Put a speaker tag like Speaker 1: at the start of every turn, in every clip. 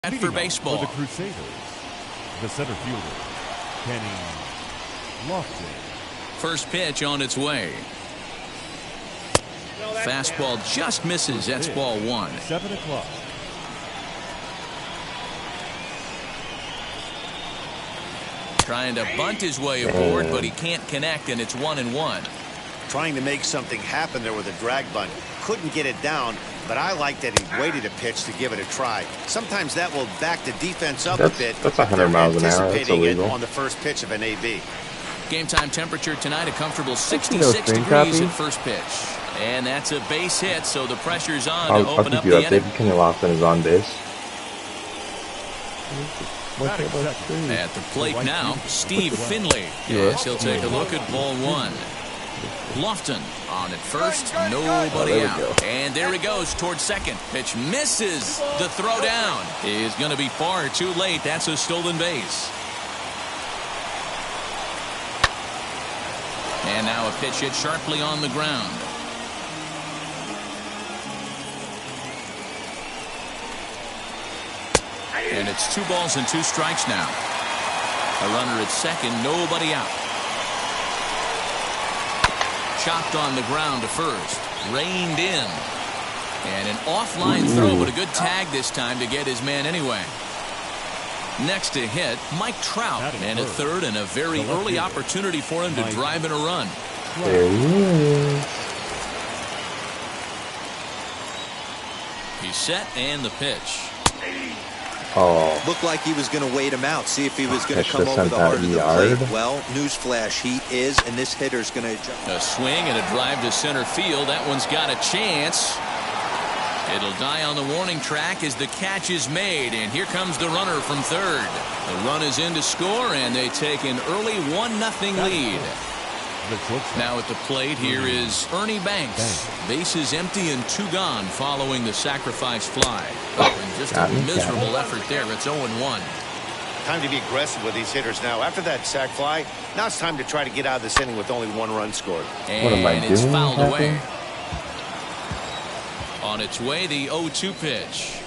Speaker 1: For baseball.
Speaker 2: For the Crusaders, the center fielder, Kenny Lofton.
Speaker 1: First pitch on its way. Fastball just misses. That's ball one.
Speaker 2: 7 o'clock.
Speaker 1: Trying to bunt his way aboard, but he can't connect, and it's 1-1.
Speaker 3: Trying to make something happen there with a drag bunt. Couldn't get it down, but I like that he waited a pitch to give it a try. Sometimes that will back the defense up a bit.
Speaker 4: That's 100 miles an hour. That's illegal.
Speaker 3: On the first pitch of an AB.
Speaker 1: Game time temperature tonight, a comfortable 66 degrees at first pitch. And that's a base hit, so the pressure's on to open up the inning.
Speaker 4: Kenny Lofton is on base.
Speaker 1: At the plate now, Steve Finley. Yes, he'll take a look at ball one. Lofton on at first, nobody out. And there he goes towards second. Pitch misses. The throw down is going to be far too late. That's a stolen base. And now a pitch hit sharply on the ground. And it's 2 balls and 2 strikes now. A runner at second, nobody out. Chopped on the ground to first. Reined in. And an offline throw, but a good tag this time to get his man anyway. Next to hit, Mike Trout. And at third, and a very early opportunity for him to drive in a run.
Speaker 4: There he is.
Speaker 1: He's set, and the pitch.
Speaker 4: Oh.
Speaker 5: Looked like he was going to wait him out, see if he was going to come over the heart of the plate. Well, newsflash, he is, and this hitter's going to jump.
Speaker 1: A swing and a drive to center field. That one's got a chance. It'll die on the warning track as the catch is made, and here comes the runner from third. The run is in to score, and they take an early 1-0 lead. Now at the plate, here is Ernie Banks. Bases empty and 2 gone following the sacrifice fly. And just a miserable effort there. It's 0-1.
Speaker 3: Time to be aggressive with these hitters now. After that sac fly, now it's time to try to get out of this inning with only 1 run scored.
Speaker 1: And it's fouled away. On its way, the 0-2 pitch.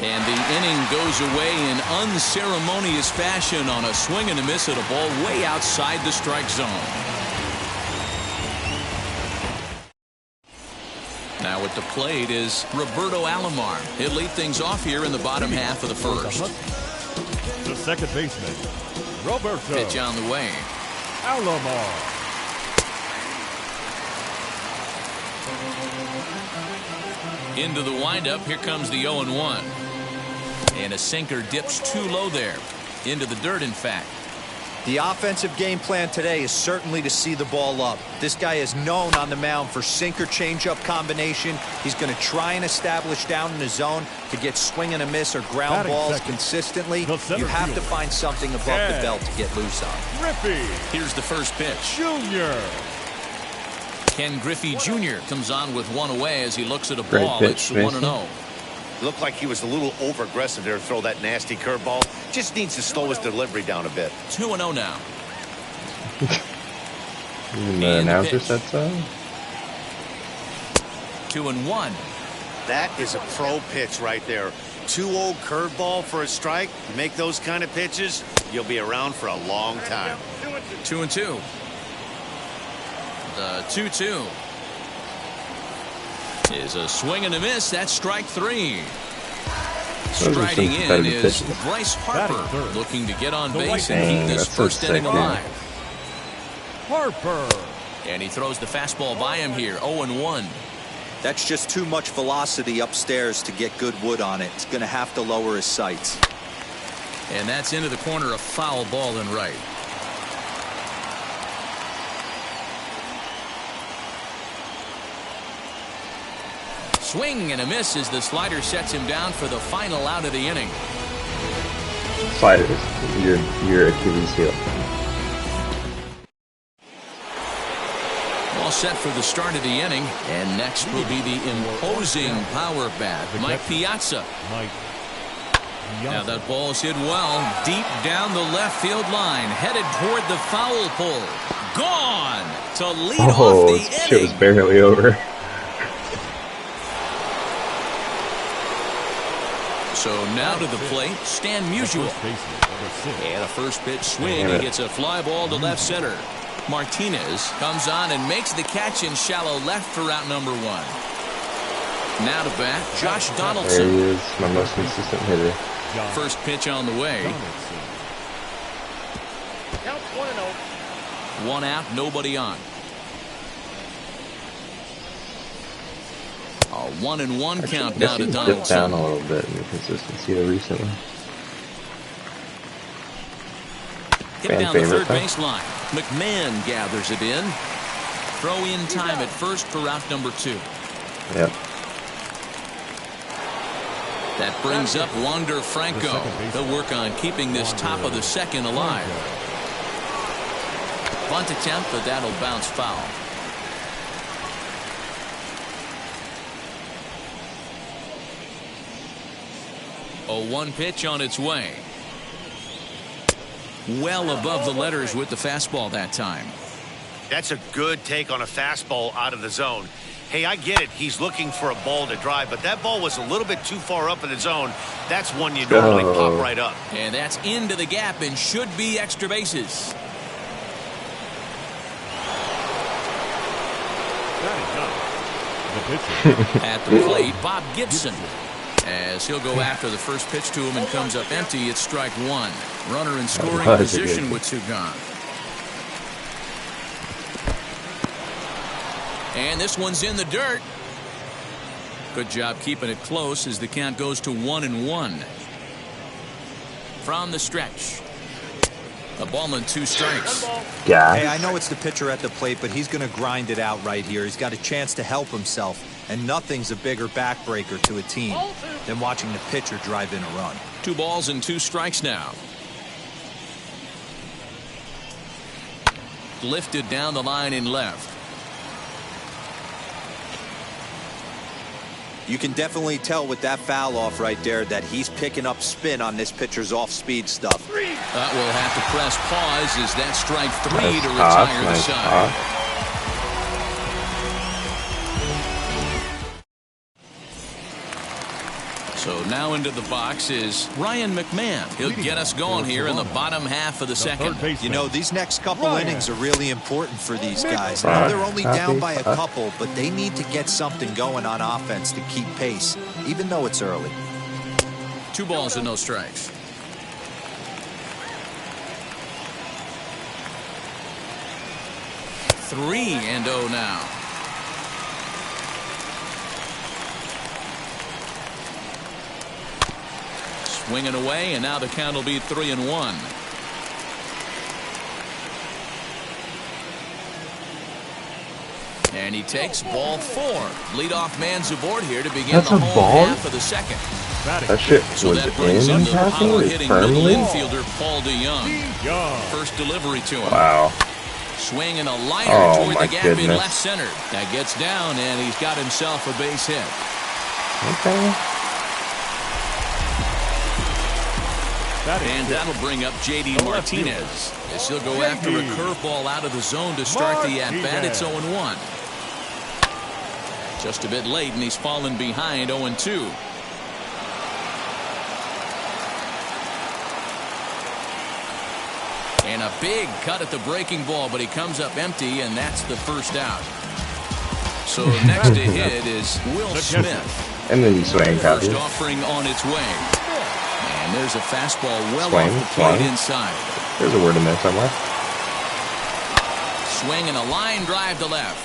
Speaker 1: And the inning goes away in unceremonious fashion on a swing and a miss at a ball way outside the strike zone. Now at the plate is Roberto Alomar. He'll lead things off here in the bottom half of the first.
Speaker 2: The second baseman, Roberto.
Speaker 1: Pitch on the way.
Speaker 2: Alomar.
Speaker 1: Into the windup. Here comes the 0-1. And a sinker dips too low there. Into the dirt, in fact.
Speaker 5: The offensive game plan today is certainly to see the ball up. This guy is known on the mound for sinker changeup combination. He's going to try and establish down in the zone to get swing and a miss or ground balls consistently. You have to find something above the belt to get loose on.
Speaker 2: Griffey.
Speaker 1: Here's the first pitch.
Speaker 2: Junior.
Speaker 1: Ken Griffey Jr. comes on with one away as he looks at a ball. It's 1-0.
Speaker 3: Looked like he was a little over-aggressive there to throw that nasty curveball. Just needs to slow his delivery down a bit.
Speaker 1: 2-0 now.
Speaker 4: Even the announcer said so.
Speaker 1: 2-1.
Speaker 3: That is a pro pitch right there. 2-0 curveball for a strike. Make those kind of pitches, you'll be around for a long time.
Speaker 1: 2-2. The 2-2 is a swing and a miss. That's strike 3. Striding in is Bryce Harper, looking to get on base and keep this first inning alive.
Speaker 2: Harper.
Speaker 1: And he throws the fastball by him here. 0-1.
Speaker 5: That's just too much velocity upstairs to get good wood on it. It's going to have to lower his sights.
Speaker 1: And that's into the corner, a foul ball and right. Swing and a miss as the slider sets him down for the final out of the inning.
Speaker 4: Sliders, your Achilles heel.
Speaker 1: All set for the start of the inning, and next will be the imposing power bat, Mike Piazza. Now that ball's hit well, deep down the left field line, headed toward the foul pole. Gone to lead off the
Speaker 4: this shit was
Speaker 1: inning.
Speaker 4: barely over.
Speaker 1: So now to the plate, Stan Musial. And a first pitch swing. He gets a fly ball to left center. Martinez comes on and makes the catch in shallow left for out number 1. Now to bat, Josh
Speaker 4: There
Speaker 1: Donaldson.
Speaker 4: he is, my most consistent hitter.
Speaker 1: First pitch on the way.
Speaker 6: Count 1-0.
Speaker 1: 1 out, nobody on. A 1-1 count now to
Speaker 4: Dipped down
Speaker 1: Donaldson.
Speaker 4: a little bit in the consistency there recently.
Speaker 1: Hit down the third baseline. McMahon gathers it in. Throw in time at first for out number 2.
Speaker 4: Yep.
Speaker 1: That brings up Wander Franco. He'll work on keeping this top of the second alive. Bunt attempt, but that'll bounce foul. A 1 pitch on its way. Well above the letters with the fastball that time.
Speaker 3: That's a good take on a fastball out of the zone. Hey, I get it. He's looking for a ball to drive, but that ball was a little bit too far up in the zone. That's one you normally pop right up.
Speaker 1: And that's into the gap and should be extra bases. At the plate, Bob Gibson. As he'll go after the first pitch to him and comes up empty, it's strike 1. Runner in scoring position with 2 gone. And this one's in the dirt. Good job keeping it close as the count goes to 1-1. From the stretch. A ball and 2 strikes.
Speaker 4: Yeah.
Speaker 5: Hey, I know it's the pitcher at the plate, but he's going to grind it out right here. He's got a chance to help himself, and nothing's a bigger backbreaker to a team than watching the pitcher drive in a run.
Speaker 1: 2 balls and 2 strikes now. Lifted down the line in left.
Speaker 5: You can definitely tell with that foul off right there that he's picking up spin on this pitcher's off-speed stuff.
Speaker 1: That will have to press pause as that strike 3
Speaker 4: Nice
Speaker 1: to
Speaker 4: toss,
Speaker 1: retire the
Speaker 4: nice
Speaker 1: side.
Speaker 4: toss.
Speaker 1: So now into the box is Ryan McMahon. He'll get us going here in the bottom half of the second.
Speaker 5: You know, these next couple innings are really important for these guys. Now, they're only down by a couple, but they need to get something going on offense to keep pace, even though it's early.
Speaker 1: 2 balls and no strikes. Three and 0 now. Swinging away, and now the count will be 3-1. And he takes ball 4. Leadoff man's aboard here to begin
Speaker 4: That's
Speaker 1: the
Speaker 4: a
Speaker 1: home
Speaker 4: ball?
Speaker 1: half of the second.
Speaker 2: That shit
Speaker 1: So
Speaker 2: was
Speaker 1: that brings in the
Speaker 2: in
Speaker 1: power-hitting middle
Speaker 2: firmly.
Speaker 1: infielder Paul DeYoung. First delivery to him.
Speaker 4: Wow.
Speaker 1: Swinging a liner
Speaker 4: Oh,
Speaker 1: toward
Speaker 4: my
Speaker 1: the gap in
Speaker 4: goodness.
Speaker 1: left center. That gets down, and he's got himself a base hit.
Speaker 4: Okay.
Speaker 1: And that'll bring up J.D. Martinez as he'll go after a curveball out of the zone to start the at-bat. It's 0-1. Just a bit late, and he's fallen behind 0-2. And a big cut at the breaking ball, but he comes up empty, and that's the first out. So next to hit is Will Smith.
Speaker 4: And then you swing, copy.
Speaker 1: First offering on its way. And there's a fastball well
Speaker 4: Swing,
Speaker 1: off the plate
Speaker 4: swing.
Speaker 1: inside.
Speaker 4: There's a word in there somewhere.
Speaker 1: Swing and a line drive to left.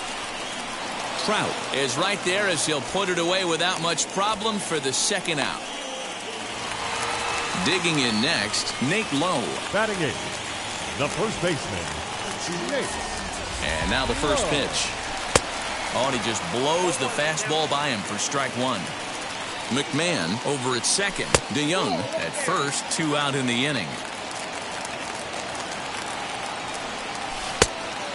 Speaker 1: Trout is right there as he'll put it away without much problem for the second out. Digging in next, Nate Lowe.
Speaker 2: Batting 8, the first baseman, Nate.
Speaker 1: And now the first pitch. Oh, and he just blows the fastball by him for strike 1. McMahon over at second. DeYoung at first, 2 out in the inning.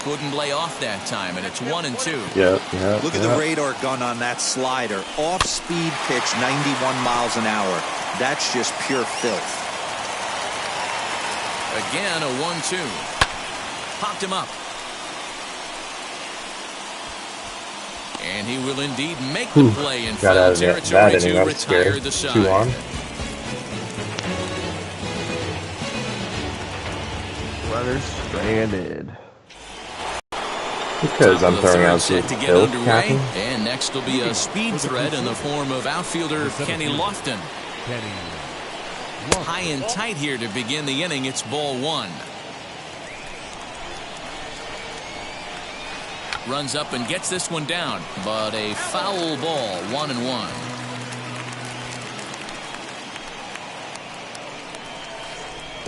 Speaker 1: Couldn't lay off that time, and it's 1-2.
Speaker 5: Look at the radar gun on that slider. Off-speed pitch, 91 miles an hour. That's just pure filth.
Speaker 1: Again, a 1-2. Popped him up. And he will indeed make the play in foul territory to retire the side.
Speaker 4: 2 on.
Speaker 6: Runner stranded.
Speaker 4: Because I'm throwing out some filth, Captain.
Speaker 1: And next will be a speed threat in the form of outfielder Kenny Lofton. High and tight here to begin the inning. It's ball 1. Runs up and gets this one down, but a foul ball, 1-1.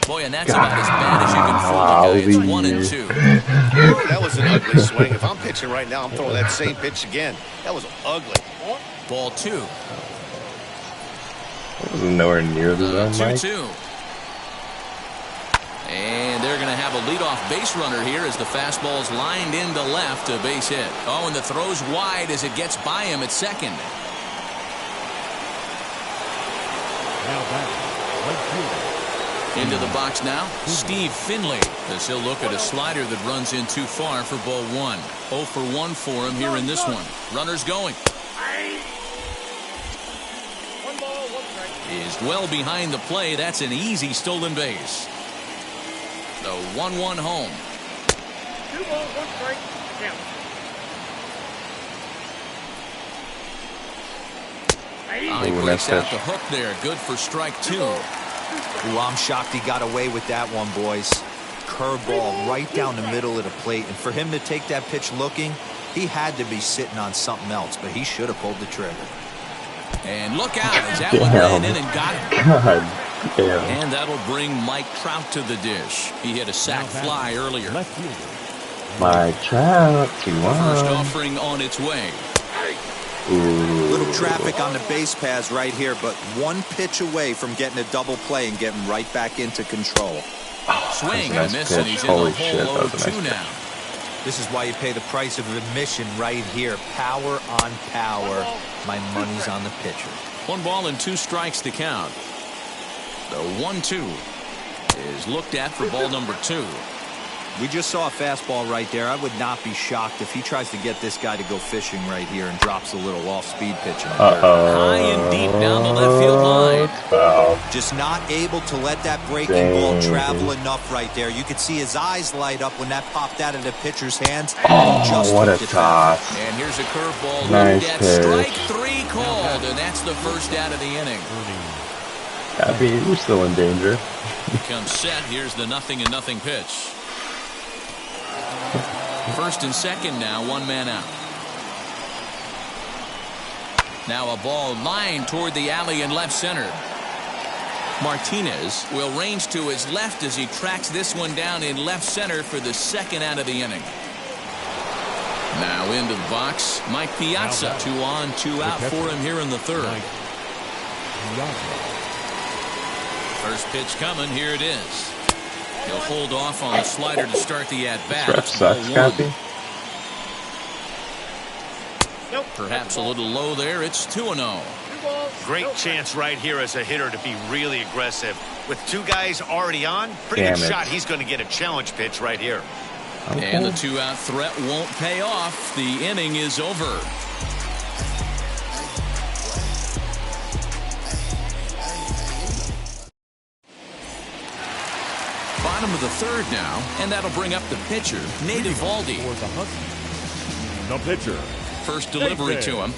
Speaker 1: Boy, and that's about as bad as you can fool the guy. It's 1-2.
Speaker 3: That was an ugly swing. If I'm pitching right now, I'm throwing that same pitch again. That was ugly.
Speaker 1: Ball 2.
Speaker 4: That was nowhere near the zone, Mike.
Speaker 1: 2-2. And they're going to have a leadoff base runner here as the fastball's lined into left, a base hit. Oh, and the throw's wide as it gets by him at second.
Speaker 2: Now back, right fielder.
Speaker 1: Into the box now, Steve Finley, as he'll look at a slider that runs in too far for ball 1. 0 for 1 for him here in this one. Runners going. Is well behind the play. That's an easy stolen base. The 1-1 home.
Speaker 7: 2 balls, 1 strike.
Speaker 1: He breaks out the hook there. Good for strike 2.
Speaker 5: Ooh, I'm shocked he got away with that one, boys. Curveball right down the middle of the plate. And for him to take that pitch looking, he had to be sitting on something else, but he should have pulled the trigger.
Speaker 1: And look out as that one ran in and got him.
Speaker 4: God damn.
Speaker 1: And that'll bring Mike Trout to the dish. He hit a sac fly earlier.
Speaker 2: Left fielder.
Speaker 4: Mike Trout, 2-1.
Speaker 1: First offering on its way.
Speaker 5: Little traffic on the base paths right here, but one pitch away from getting a double play and getting right back into control.
Speaker 1: Swing and a
Speaker 4: nice
Speaker 1: miss,
Speaker 4: pitch.
Speaker 1: and he's
Speaker 4: Holy
Speaker 1: in the
Speaker 4: shit,
Speaker 1: hole
Speaker 4: that was a
Speaker 1: 0-2
Speaker 4: nice
Speaker 1: now.
Speaker 5: This is why you pay the price of admission right here. Power on power. My money's on the pitcher.
Speaker 1: 1 ball and 2 strikes to count. The 1-2 is looked at for ball number 2.
Speaker 5: We just saw a fastball right there. I would not be shocked if he tries to get this guy to go fishing right here and drops a little off-speed pitch.
Speaker 1: High and deep down the left field line.
Speaker 4: Wow.
Speaker 5: Just not able to let that breaking ball travel enough right there. You could see his eyes light up when that popped out of the pitcher's hands.
Speaker 4: Oh, what a toss.
Speaker 1: And here's a curveball.
Speaker 4: Nice
Speaker 1: Looked at
Speaker 4: pitch.
Speaker 1: strike 3 called, and that's the first out of the inning.
Speaker 4: Happy, we're still in danger.
Speaker 1: Comes set. Here's the 0-0 pitch. First and second now, 1 man out. Now a ball lined toward the alley in left center. Martinez will range to his left as he tracks this one down in left center for the second out of the inning. Now into the box, Mike Piazza. 2 on, 2 out for him here in the third. First pitch coming, here it is. He'll hold off on the slider to start the at-bat.
Speaker 4: Ref sucks, Cappy.
Speaker 1: Perhaps a little low there. It's 2-0.
Speaker 3: Great chance right here as a hitter to be really aggressive. With 2 guys already on, pretty good shot. He's going to get a challenge pitch right here.
Speaker 4: Okay.
Speaker 1: And the 2-out threat won't pay off. The inning is over. Bottom of the third now, and that'll bring up the pitcher, Nate Eovaldi.
Speaker 2: The pitcher.
Speaker 1: First delivery to him.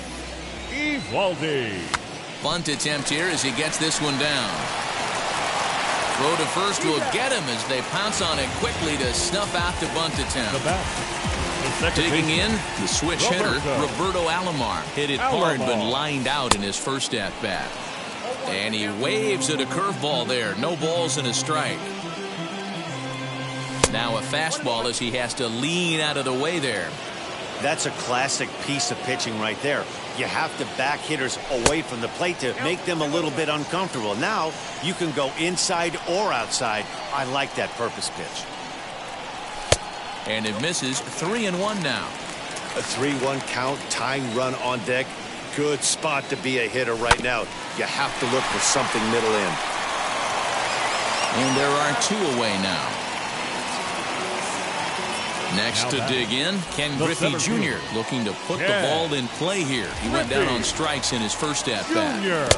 Speaker 2: Eovaldi.
Speaker 1: Bunt attempt here as he gets this one down. Throw to first will get him as they pounce on it quickly to snuff out the bunt attempt. Digging in, the switch hitter, Roberto Alomar. Hit it hard but lined out in his first at-bat. And he waves at a curveball there. No balls and a strike. Now a fastball as he has to lean out of the way there.
Speaker 3: That's a classic piece of pitching right there. You have to back hitters away from the plate to make them a little bit uncomfortable. Now you can go inside or outside. I like that purpose pitch.
Speaker 1: And it misses. 3-1 now.
Speaker 3: A 3-1 count, tying run on deck. good spot to be a hitter right now. You have to look for something middle in.
Speaker 1: And there are 2 away now. Next to dig in, Ken Griffey Jr. looking to put the ball in play here. He went down on strikes in his first at-bat.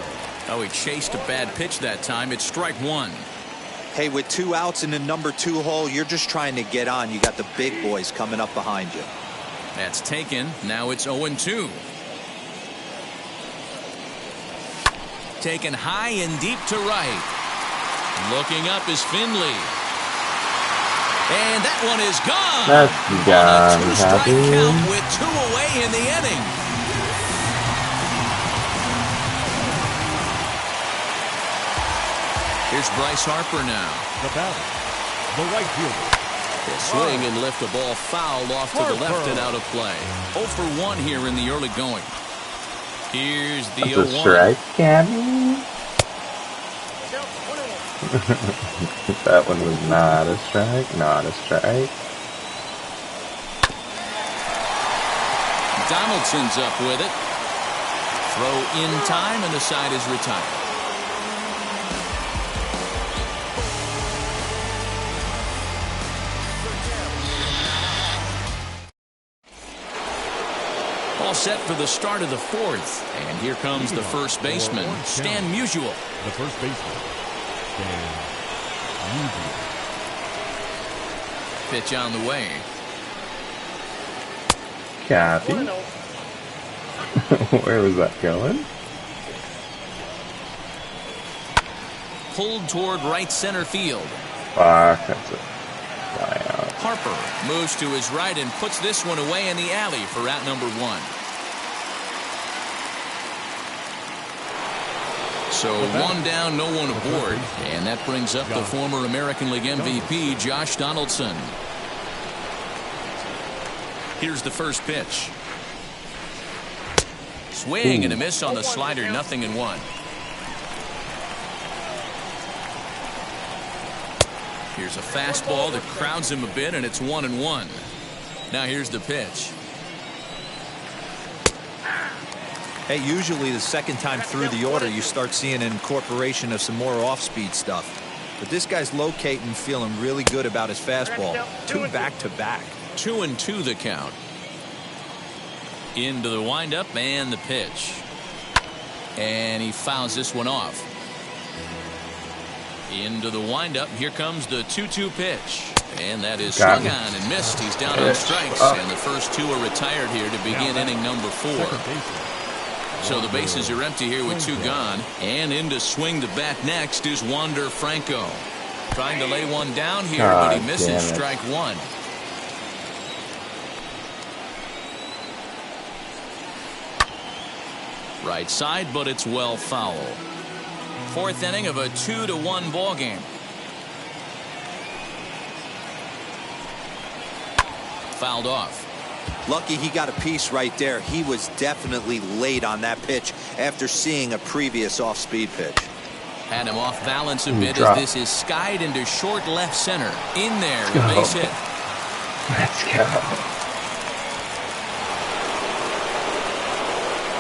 Speaker 1: Oh, he chased a bad pitch that time. It's strike 1.
Speaker 5: Hey, with 2 outs in the number 2 hole, you're just trying to get on. You got the big boys coming up behind you.
Speaker 1: That's taken. Now it's 0-2. Taken high and deep to right. Looking up is Finley. And that one is gone.
Speaker 4: That's gone.
Speaker 1: 2-strike
Speaker 4: Happy.
Speaker 1: count with 2 away in the inning. Here's Bryce Harper now.
Speaker 2: The batter, the right fielder.
Speaker 1: He'll swing and lift a ball foul off to the left and out of play. 0 for 1 here in the early going. Here's the 0-1.
Speaker 4: That's a strike, Cammy. That one was not a strike. Not a strike.
Speaker 1: Donaldson's up with it. Throw in time, and the side is retired. All set for the start of the 4th. And here comes the first baseman, Stan Musial.
Speaker 2: The first baseman, Stan Musial.
Speaker 1: Pitch on the way.
Speaker 4: Cappy. Where was that going?
Speaker 1: Pulled toward right center field.
Speaker 4: Fuck, that's a fly out.
Speaker 1: Harper moves to his right and puts this one away in the alley for out number 1. So 1 down, no one aboard. And that brings up the former American League MVP, Josh Donaldson. Here's the first pitch. Swing and a miss on the slider, 0-1. Here's a fastball that crowds him a bit, and it's 1-1. Now here's the pitch.
Speaker 5: Hey, usually the second time through the order, you start seeing an incorporation of some more off-speed stuff. But this guy's locating, feeling really good about his fastball. 2 back-to-back.
Speaker 1: 2-2 the count. Into the windup and the pitch. And he fouls this one off. Into the windup. Here comes the 2-2 pitch. And that is swung on and missed. He's down on strikes. And the first 2 are retired here to begin inning number 4. So the bases are empty here with 2 gone. And in to swing the bat next is Wander Franco. Trying to lay one down here, but he misses strike 1. Right side, but it's well foul. 4th inning of a 2-1 ball game. Fouled off.
Speaker 5: Lucky he got a piece right there. He was definitely late on that pitch after seeing a previous off-speed pitch.
Speaker 1: Had him off balance a bit as this is skied into short left center. In there, a base hit.
Speaker 4: Let's go.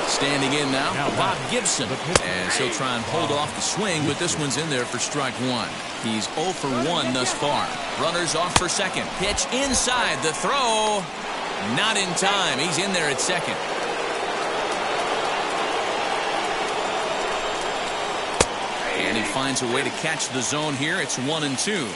Speaker 1: Standing in now, Bob Gibson. And he'll try and hold off the swing, but this one's in there for strike 1. He's 0 for 1 thus far. Runners off for second. Pitch inside. The throw. Not in time. He's in there at second. And he finds a way to catch the zone here. It's 1-2.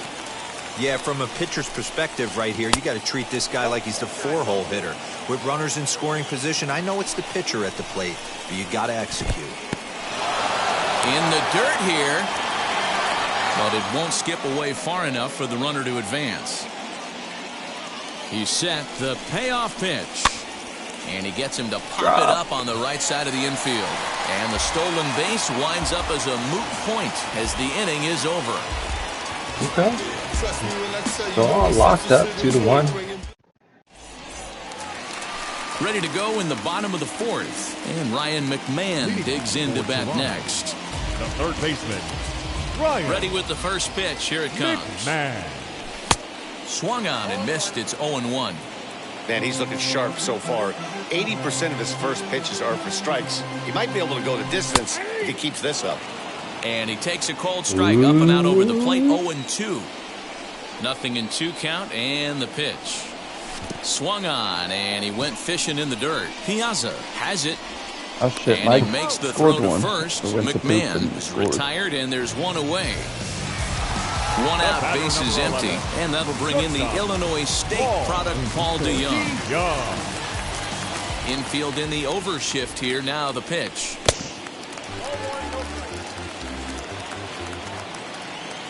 Speaker 5: Yeah, from a pitcher's perspective right here, you got to treat this guy like he's the 4-hole hitter. With runners in scoring position, I know it's the pitcher at the plate, but you got to execute.
Speaker 1: In the dirt here, but it won't skip away far enough for the runner to advance. He's set the payoff pitch, and he gets him to pop it up on the right side of the infield. And the stolen base winds up as a moot point as the inning is over.
Speaker 4: Okay. So all locked up 2-1.
Speaker 1: Ready to go in the bottom of the 4th. And Ryan McMahon digs in to bat next.
Speaker 2: The third baseman, Ryan.
Speaker 1: Ready with the first pitch. Here it comes.
Speaker 2: McMahon.
Speaker 1: Swung on and missed. It's 0-1.
Speaker 3: Man, he's looking sharp so far. 80% of his first pitches are for strikes. He might be able to go the distance if he keeps this up.
Speaker 1: And he takes a cold strike up and out over the plate. 0-2. Nothing in 2 count, and the pitch. Swung on, and he went fishing in the dirt. Piazza has it.
Speaker 6: Oh shit,
Speaker 1: And
Speaker 6: Mike
Speaker 1: he makes the
Speaker 6: scored
Speaker 1: throw to
Speaker 6: one.
Speaker 1: first.
Speaker 6: So went to
Speaker 1: McMahon
Speaker 6: and
Speaker 1: is
Speaker 6: scored.
Speaker 1: retired, and there's one away. One out, bases empty, and that'll bring in the Illinois State product, Paul DeYoung.
Speaker 2: Young.
Speaker 1: Infield in the overshift here. Now the pitch.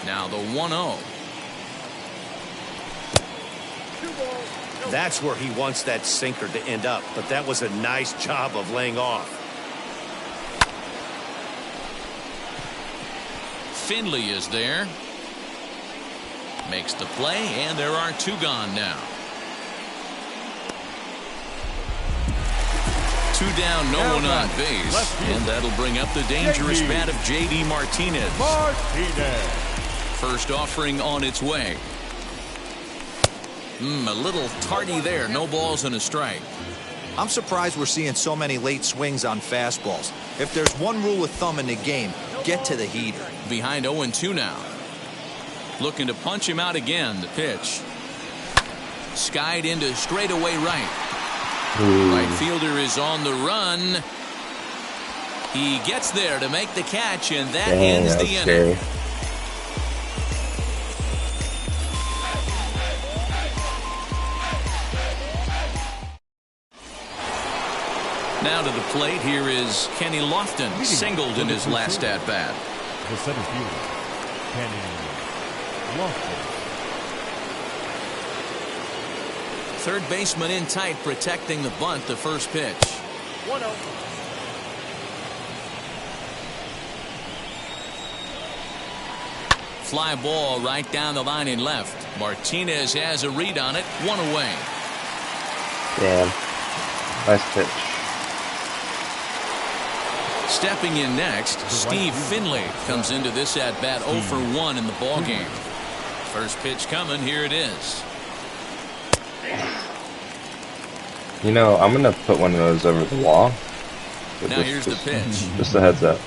Speaker 1: Now the 1-0.
Speaker 3: That's where he wants that sinker to end up, but that was a nice job of laying off.
Speaker 1: Finley is there. Makes the play, and there are 2 gone now. 2 down, no one on base, and that'll bring up the dangerous bat of J.D. Martinez. First offering on its way. A little tardy there. No balls and a strike.
Speaker 5: I'm surprised we're seeing so many late swings on fastballs. If there's one rule of thumb in the game, get to the heater.
Speaker 1: Behind 0-2 now. Looking to punch him out again. The pitch. Skied into straightaway right. Right fielder is on the run. He gets there to make the catch, and that ends the inning. Now to the plate, here is Kenny Lofton, singled in his last at-bat.
Speaker 2: The center fielder, Kenny Lofton.
Speaker 1: Third baseman in tight, protecting the bunt, the first pitch.
Speaker 7: 1-0.
Speaker 1: Fly ball right down the line in left. Martinez has a read on it, 1 away.
Speaker 4: Damn. Nice pitch.
Speaker 1: Stepping in next, Steve Finley comes into this at-bat 0 for 1 in the ballgame. First pitch coming, here it is.
Speaker 4: You know, I'm gonna put one of those over the wall.
Speaker 1: Now here's the pitch.
Speaker 4: Just a heads up.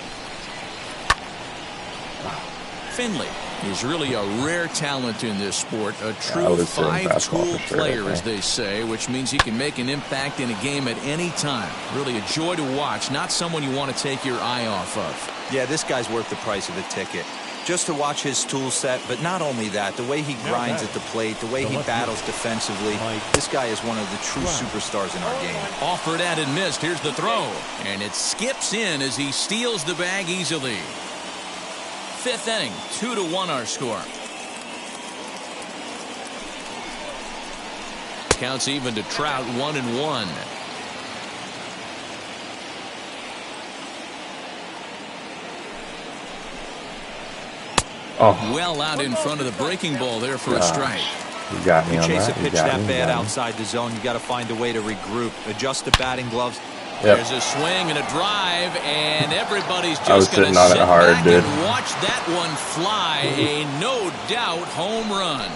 Speaker 1: Finley is really a rare talent in this sport, a
Speaker 4: I
Speaker 1: true
Speaker 4: would say
Speaker 1: five-tool
Speaker 4: basketball for sure,
Speaker 1: player,
Speaker 4: I
Speaker 1: as
Speaker 4: think.
Speaker 1: they say, which means he can make an impact in a game at any time. Really a joy to watch, not someone you want to take your eye off of.
Speaker 5: Yeah, this guy's worth the price of a ticket. Just to watch his tool set, but not only that, the way he grinds at the plate, the way he battles defensively, this guy is one of the true superstars in our game.
Speaker 1: Offered at and missed. Here's the throw. And it skips in as he steals the bag easily. Fifth inning, 2-1 our score. Counts even to Trout, 1-1.
Speaker 4: Oh,
Speaker 1: Well out in front of the breaking ball there for a strike.
Speaker 4: you got me
Speaker 5: You
Speaker 4: on
Speaker 5: chase
Speaker 4: that.
Speaker 5: a
Speaker 4: You
Speaker 5: pitch
Speaker 4: got
Speaker 5: that
Speaker 4: me, you
Speaker 5: bad
Speaker 4: got me.
Speaker 5: outside the zone, you got to find a way to regroup, adjust the batting gloves.
Speaker 4: Yep.
Speaker 1: There's a swing and a drive, and everybody's
Speaker 4: I was
Speaker 1: just going to
Speaker 4: sitting on it
Speaker 1: sit
Speaker 4: hard,
Speaker 1: back
Speaker 4: dude.
Speaker 1: and watch that one fly. A no doubt home run.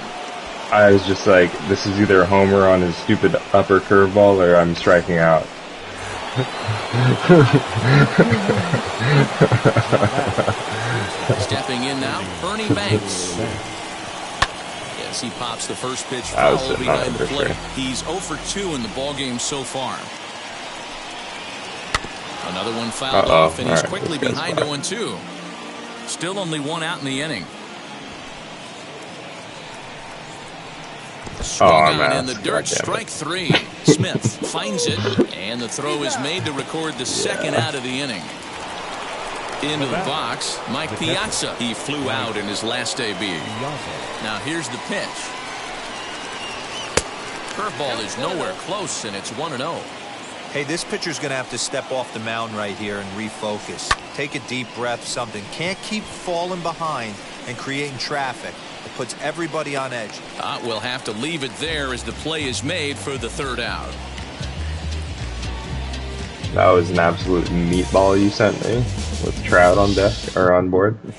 Speaker 4: I was just like, this is either a homer on his stupid upper curveball or I'm striking out.
Speaker 1: Stepping in now, Ernie Banks. Yes, he pops the first pitch
Speaker 4: I was
Speaker 1: foul
Speaker 4: sitting on it
Speaker 1: behind the
Speaker 4: for
Speaker 1: plate.
Speaker 4: sure.
Speaker 1: He's 0 for 2 in the ballgame so far. Another one fouled off, and he's
Speaker 4: All right,
Speaker 1: quickly
Speaker 4: this guy's
Speaker 1: behind
Speaker 4: fine.
Speaker 1: 0-2. Still only one out in the inning. Swung
Speaker 4: I'm
Speaker 1: on
Speaker 4: out.
Speaker 1: in the dirt,
Speaker 4: God damn it.
Speaker 1: strike 3. Smith finds it, and the throw is made to record the second out of the inning. Into the box, Mike Piazza. He flew out in his last AB. Now here's the pitch. Curveball is nowhere close, and it's 1-0.
Speaker 5: Hey, this pitcher's going to have to step off the mound right here and refocus. Take a deep breath, something. Can't keep falling behind and creating traffic. It puts everybody on edge.
Speaker 1: We'll have to leave it there as the play is made for the third out.
Speaker 4: That was an absolute meatball you sent me with Trout on deck or on board.
Speaker 1: Here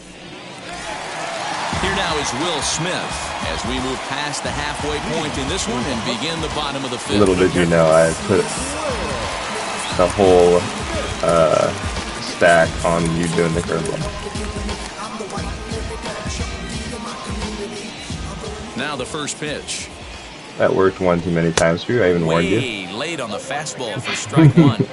Speaker 1: now is Will Smith. As we move past the halfway point in this one and begin the bottom of the fifth.
Speaker 4: Little did you know, I put the whole stack on you doing the curveball.
Speaker 1: Now the first pitch.
Speaker 4: That worked one too many times for you. I even warned you.
Speaker 1: Way late on the fastball for strike one.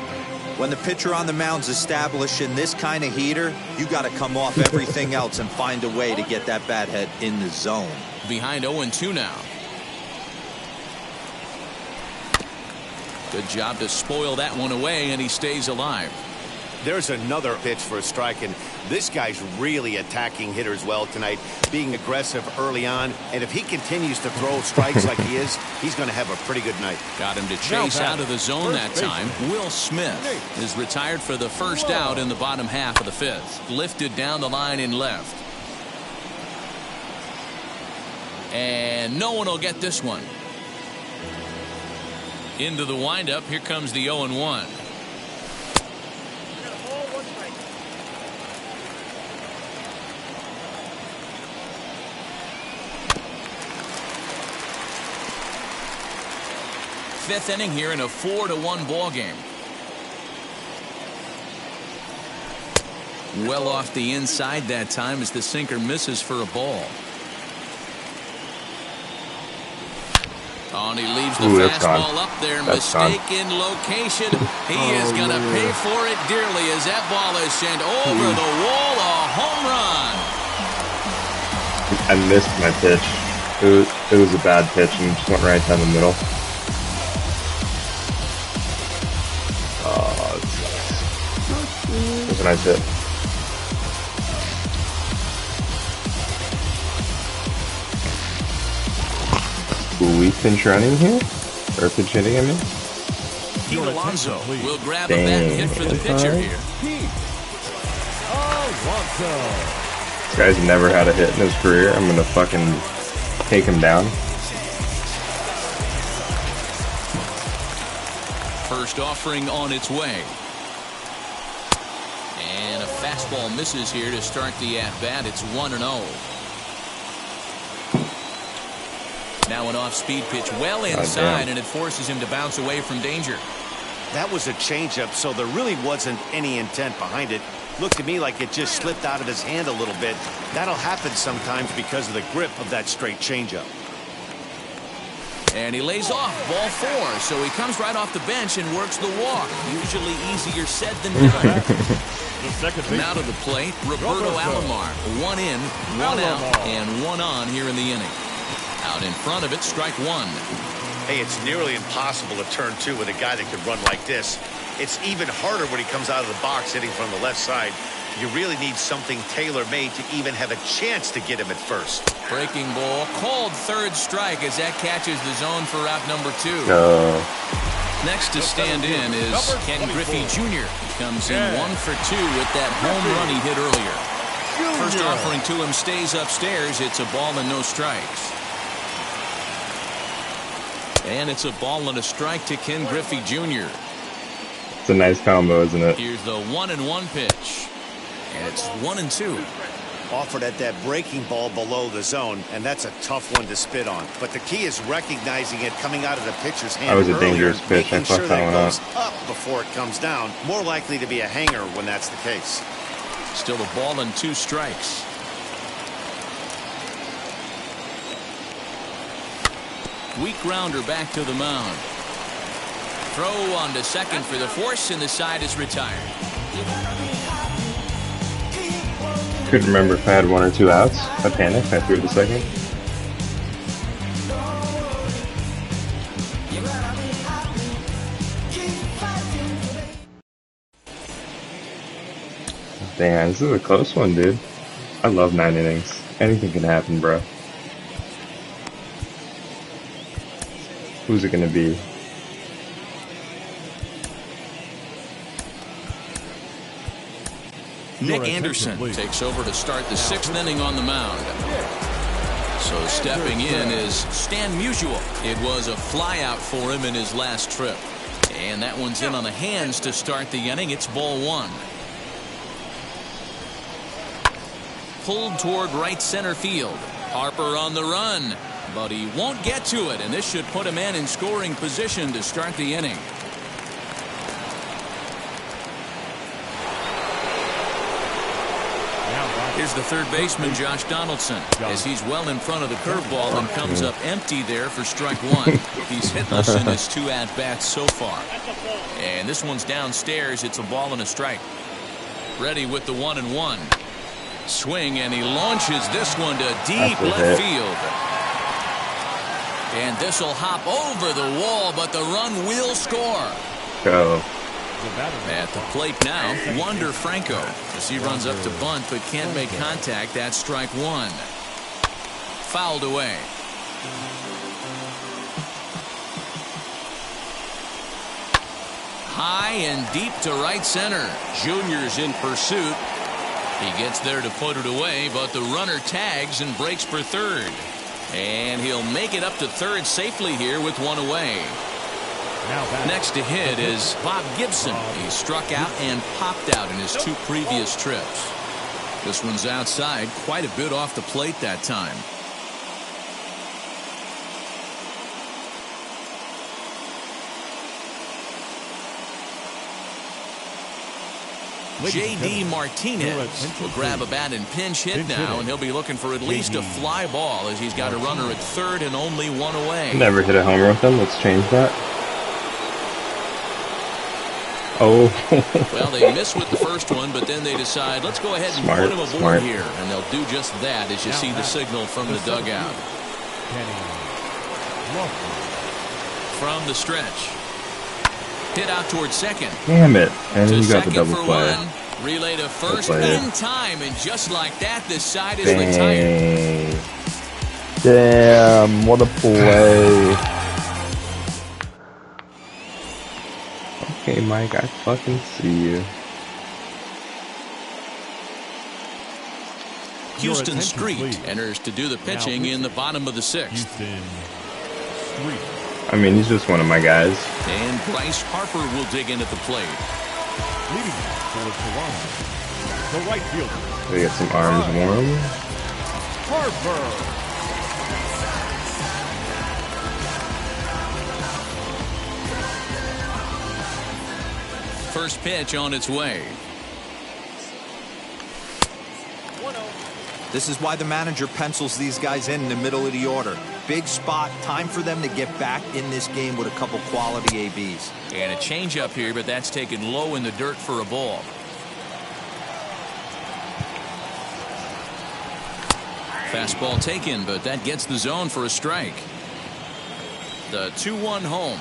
Speaker 5: When the pitcher on the mound's establishing this kind of heater, you got to come off everything else and find a way to get that bat head in the zone.
Speaker 1: Behind 0-2 now. Good job to spoil that one away, and he stays alive.
Speaker 3: There's another pitch for a strike, and this guy's really attacking hitters well tonight, being aggressive early on, and if he continues to throw strikes like he is, he's going to have a pretty good night.
Speaker 1: Got him to chase out of the zone that time. Will Smith is retired for the first out in the bottom half of the fifth. Lifted down the line in left. And no one will get this one. Into the windup, here comes the 0-1. Fifth inning here in a 4-1 ball game. Well off the inside that time as the sinker misses for a ball. Oh, and he leaves the fastball up there. Mistaken location. He is going to pay for it dearly as that ball is sent over the wall. A home run.
Speaker 4: I missed my pitch. It was a bad pitch and just went right down the middle. It was a nice hit. We pinch running here? Or pitch hitting, I mean?
Speaker 1: Pete Alonso will grab a bat hit for the pitcher here.
Speaker 4: This guy's never had a hit in his career. I'm gonna fucking take him down.
Speaker 1: First offering on its way. And a fastball misses here to start the at-bat. It's 1-0. Now an off-speed pitch well inside, and it forces him to bounce away from danger.
Speaker 3: That was a changeup, so there really wasn't any intent behind it. Looked to me like it just slipped out of his hand a little bit. That'll happen sometimes because of the grip of that straight changeup.
Speaker 1: And he lays off ball 4, so he comes right off the bench and works the walk. Usually easier said than done. Now to the plate, Roberto Alomar. 1 in, 1 out, and 1 on here in the inning. Out in front of it, strike 1.
Speaker 3: Hey, it's nearly impossible to turn 2 with a guy that could run like this. It's even harder when he comes out of the box hitting from the left side. You really need something tailor-made to even have a chance to get him at first.
Speaker 1: Breaking ball, called third strike as that catches the zone for out number 2. Next to stand in is Ken Griffey Jr. He comes in 1 for 2 with that home run he hit earlier. First offering to him stays upstairs. It's a ball and no strikes. And it's a ball and a strike to Ken Griffey Jr.
Speaker 4: It's a nice combo, isn't it?
Speaker 1: Here's the 1-1 pitch. And it's 1-2.
Speaker 3: Offered at that breaking ball below the zone, and that's a tough one to spit on. But the key is recognizing it coming out of the pitcher's hand.
Speaker 4: That was a dangerous pitch. I fucked that one up.
Speaker 3: Up before it comes down. More likely to be a hanger when that's the case.
Speaker 1: Still a ball and 2 strikes. Weak grounder back to the mound. Throw on to second for the force, and the side is retired.
Speaker 4: Couldn't remember if I had 1 or 2 outs. I panicked. I threw the second. Damn, this is a close one, dude. I love 9 innings. Anything can happen, bro. Who's it gonna be?
Speaker 1: Nick Anderson takes over to start the 6th inning on the mound. So stepping in is Stan Musial. It was a flyout for him in his last trip. And that one's in on the hands to start the inning. It's ball 1. Pulled toward right center field. Harper on the run, but he won't get to it, and this should put a man in scoring position to start the inning. Here's the third baseman, Josh Donaldson, as he's well in front of the curveball and comes up empty there for strike one. He's hitless in his 2 at-bats so far. And this one's downstairs. It's a ball and a strike. Ready with the 1-1. Swing, and he launches this one to deep left field. And this will hop over the wall, but the run will score.
Speaker 4: Go.
Speaker 1: At the plate now, Wander Franco, as he runs up to bunt but can't make contact. That's strike one. Fouled away. High and deep to right center. Junior's in pursuit. He gets there to put it away, but the runner tags and breaks for third. And he'll make it up to third safely here with one away. Next to hit is Bob Gibson. He struck out and popped out in his 2 previous trips. This one's outside, quite a bit off the plate that time. J.D. Martinez will grab a bat and pinch hit now, and he'll be looking for at least a fly ball as he's got a runner at third and only one away.
Speaker 4: Never hit a homer with him. Let's change that. Oh.
Speaker 1: Well, they miss with the first one, but then they decide, let's go ahead and put him aboard here. And they'll do just that as you see the signal from the dugout. From the stretch. Hit out towards second.
Speaker 4: Damn it. And
Speaker 1: to
Speaker 4: you got the double
Speaker 1: for
Speaker 4: play.
Speaker 1: One. Relay to first in time, and just like that, this side is retired.
Speaker 6: Damn, what a play.
Speaker 4: Okay, Mike, I fucking see you.
Speaker 1: Houston Street enters to do the pitching in the bottom of the 6th.
Speaker 2: Houston Street.
Speaker 4: I mean, he's just one of my guys.
Speaker 1: And Bryce Harper will dig in at the plate.
Speaker 2: Leading for Toronto, the right fielder.
Speaker 4: They get some arms warm.
Speaker 2: Harper.
Speaker 1: First pitch on its way.
Speaker 5: This is why the manager pencils these guys in the middle of the order. Big spot, time for them to get back in this game with a couple quality ABs.
Speaker 1: And a changeup here, but that's taken low in the dirt for a ball. Fastball taken, but that gets the zone for a strike. The 2-1 home.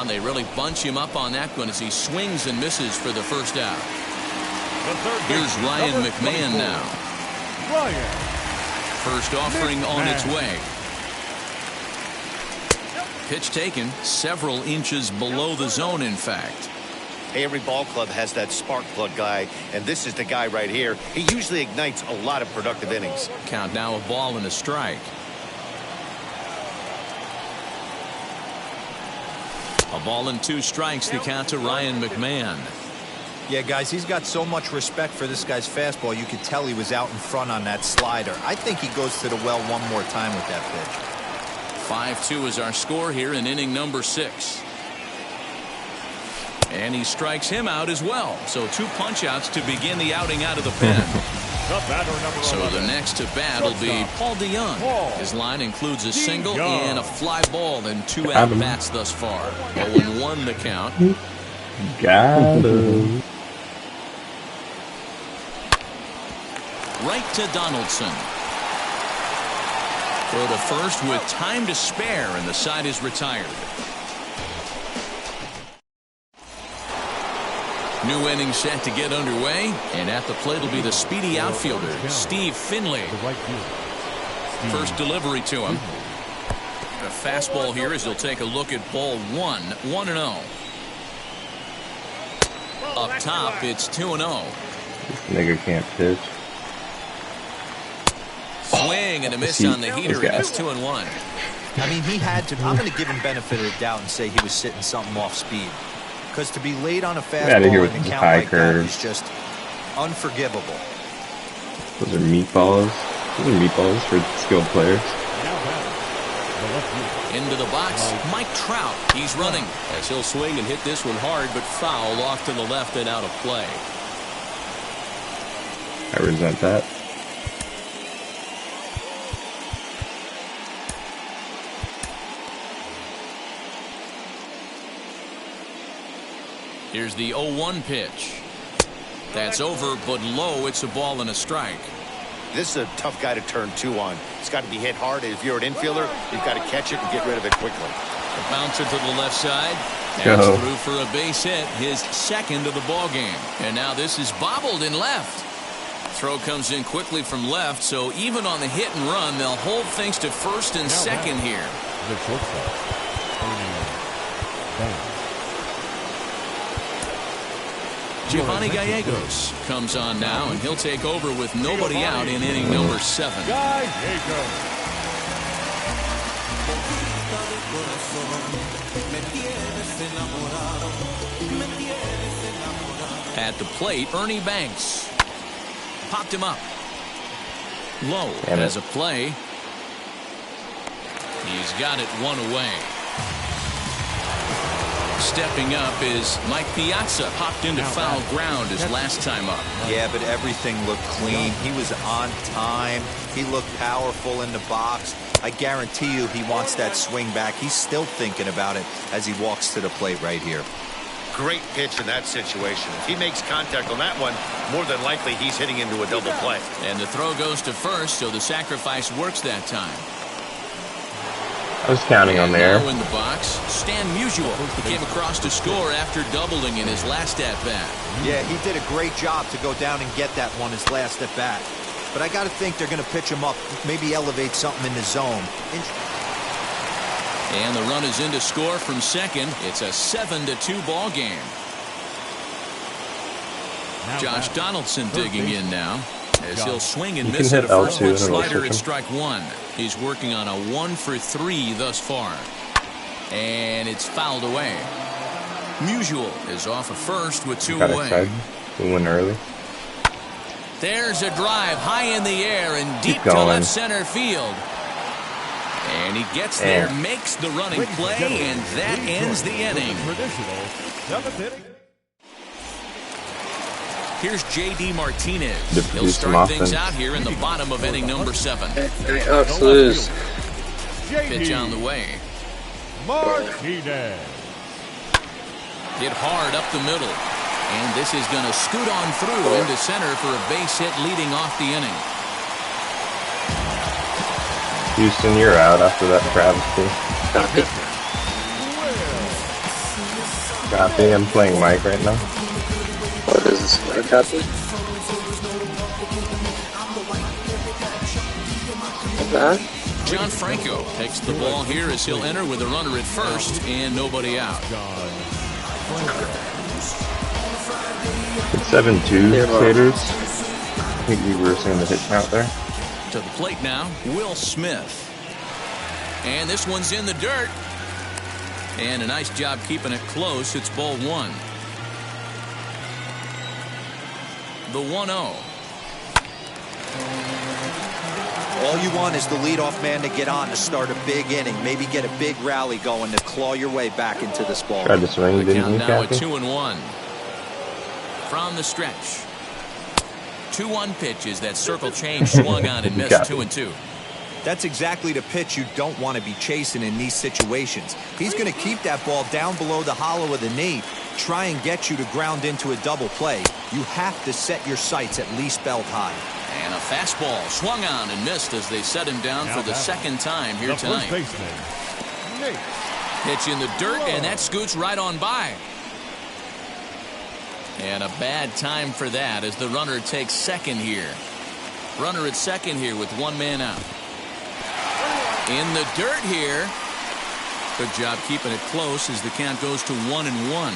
Speaker 1: They really bunch him up on that one as he swings and misses for the first out. Here's Ryan McMahon now. First offering on its way. Pitch taken several inches below the zone, in fact.
Speaker 3: Hey, every ball club has that spark plug guy, and this is the guy right here. He usually ignites a lot of productive innings.
Speaker 1: Count now, a ball and a strike. A ball and 2 strikes, the count to Ryan McMahon.
Speaker 5: Yeah, guys, he's got so much respect for this guy's fastball. You could tell he was out in front on that slider. I think he goes to the well one more time with that pitch.
Speaker 1: 5-2 is our score here in inning number 6. And he strikes him out as well. So 2 punch-outs to begin the outing out of the pen. So the next to bat will be Paul DeYoung. His line includes a single and a fly ball and 2 at-bats thus far. 0-1 the count.
Speaker 4: Got him.
Speaker 1: Right to Donaldson. Throw to first with time to spare, and the side is retired. New inning set to get underway, and at the plate will be the speedy outfielder, Steve Finley. First delivery to him. A fastball here as he'll take a look at ball 1, 1-0. Up top, it's 2-0.
Speaker 4: Nigga can't pitch.
Speaker 1: Swing and a miss on the heater, and it's 2-1.
Speaker 5: I mean, he had to. I'm going to give him benefit of the doubt and say he was sitting something off speed. Because to be late on a fastball and a count like that is just unforgivable.
Speaker 4: Those are meatballs. Those are meatballs for skilled players.
Speaker 1: Into the box, Mike Trout. He's running as he'll swing and hit this one hard, but foul off to the left and out of play.
Speaker 4: I resent that.
Speaker 1: Here's the 0-1 pitch. That's over, but low. It's a ball and a strike.
Speaker 3: This is a tough guy to turn 2 on. It's got to be hit hard. If you're an infielder, you've got to catch it and get rid of it quickly.
Speaker 1: The bouncer to the left side. And through for a base hit, his second of the ball game. And now this is bobbled in left. Throw comes in quickly from left, so even on the hit and run, they'll hold things to first and second here.
Speaker 2: The shortstop.
Speaker 1: Giovanni Gallegos comes on now, and he'll take over with nobody out in inning number 7. At the plate, Ernie Banks. Popped him up. Low as a play. He's got it 1 away. Stepping up is Mike Piazza. Popped into foul ground his last time up.
Speaker 5: Yeah, but everything looked clean. He was on time. He looked powerful in the box. I guarantee you he wants that swing back. He's still thinking about it as he walks to the plate right here.
Speaker 3: Great pitch in that situation. If he makes contact on that one, more than likely he's hitting into a double play.
Speaker 1: And the throw goes to first, so the sacrifice works that time.
Speaker 4: I was counting on there.
Speaker 1: Now in the box, Stan Musial. He came across to score after doubling in his last at-bat.
Speaker 5: Yeah, he did a great job to go down and get that one his last at-bat. But I got to think they're going to pitch him up, maybe elevate something in the zone.
Speaker 1: And the run is in to score from second. It's a 7-2 ball game. Josh Donaldson digging in now as he'll swing and miss at a first pitch slider at strike 1. He's working on a 1-for-3 thus far. And it's fouled away. Musial is off of first with 2 away.
Speaker 4: We win early.
Speaker 1: There's a drive high in the air and deep to left center field. And he gets there, makes the running play, and that ends the inning. Here's J.D. Martinez. He'll start things out here in the bottom of inning number 7.
Speaker 6: Absolutely.
Speaker 1: Pitch on the way.
Speaker 2: Martinez.
Speaker 1: Hit hard up the middle. And this is going to scoot on through into center for a base hit leading off the inning.
Speaker 4: Houston, you're out after that travesty. Copy. I'm playing Mike right now.
Speaker 6: What is this? What copy?
Speaker 1: John Franco takes the ball here as he'll enter with a runner at first and nobody out.
Speaker 4: It's 7-2, Taters. I think we were seeing the hit count there.
Speaker 1: To the plate now, Will Smith. And this one's in the dirt. And a nice job keeping it close. It's ball 1. The 1-0.
Speaker 5: All you want is the leadoff man to get on to start a big inning. Maybe get a big rally going to claw your way back into this ball.
Speaker 4: Tried to swing, didn't he,
Speaker 1: now at 2-1. From the stretch. 2-1 pitches. That circle change swung on and missed. 2-2.
Speaker 5: That's exactly the pitch you don't want to be chasing in these situations. He's going to keep that ball down below the hollow of the knee, try and get you to ground into a double play. You have to set your sights at least belt high.
Speaker 1: And a fastball swung on and missed as they set him down for the second time here tonight. Pitch in the dirt, and that scoots right on by. And a bad time for that as the runner takes second here. Runner at second here with 1 man out. In the dirt here. Good job keeping it close as the count goes to 1-1.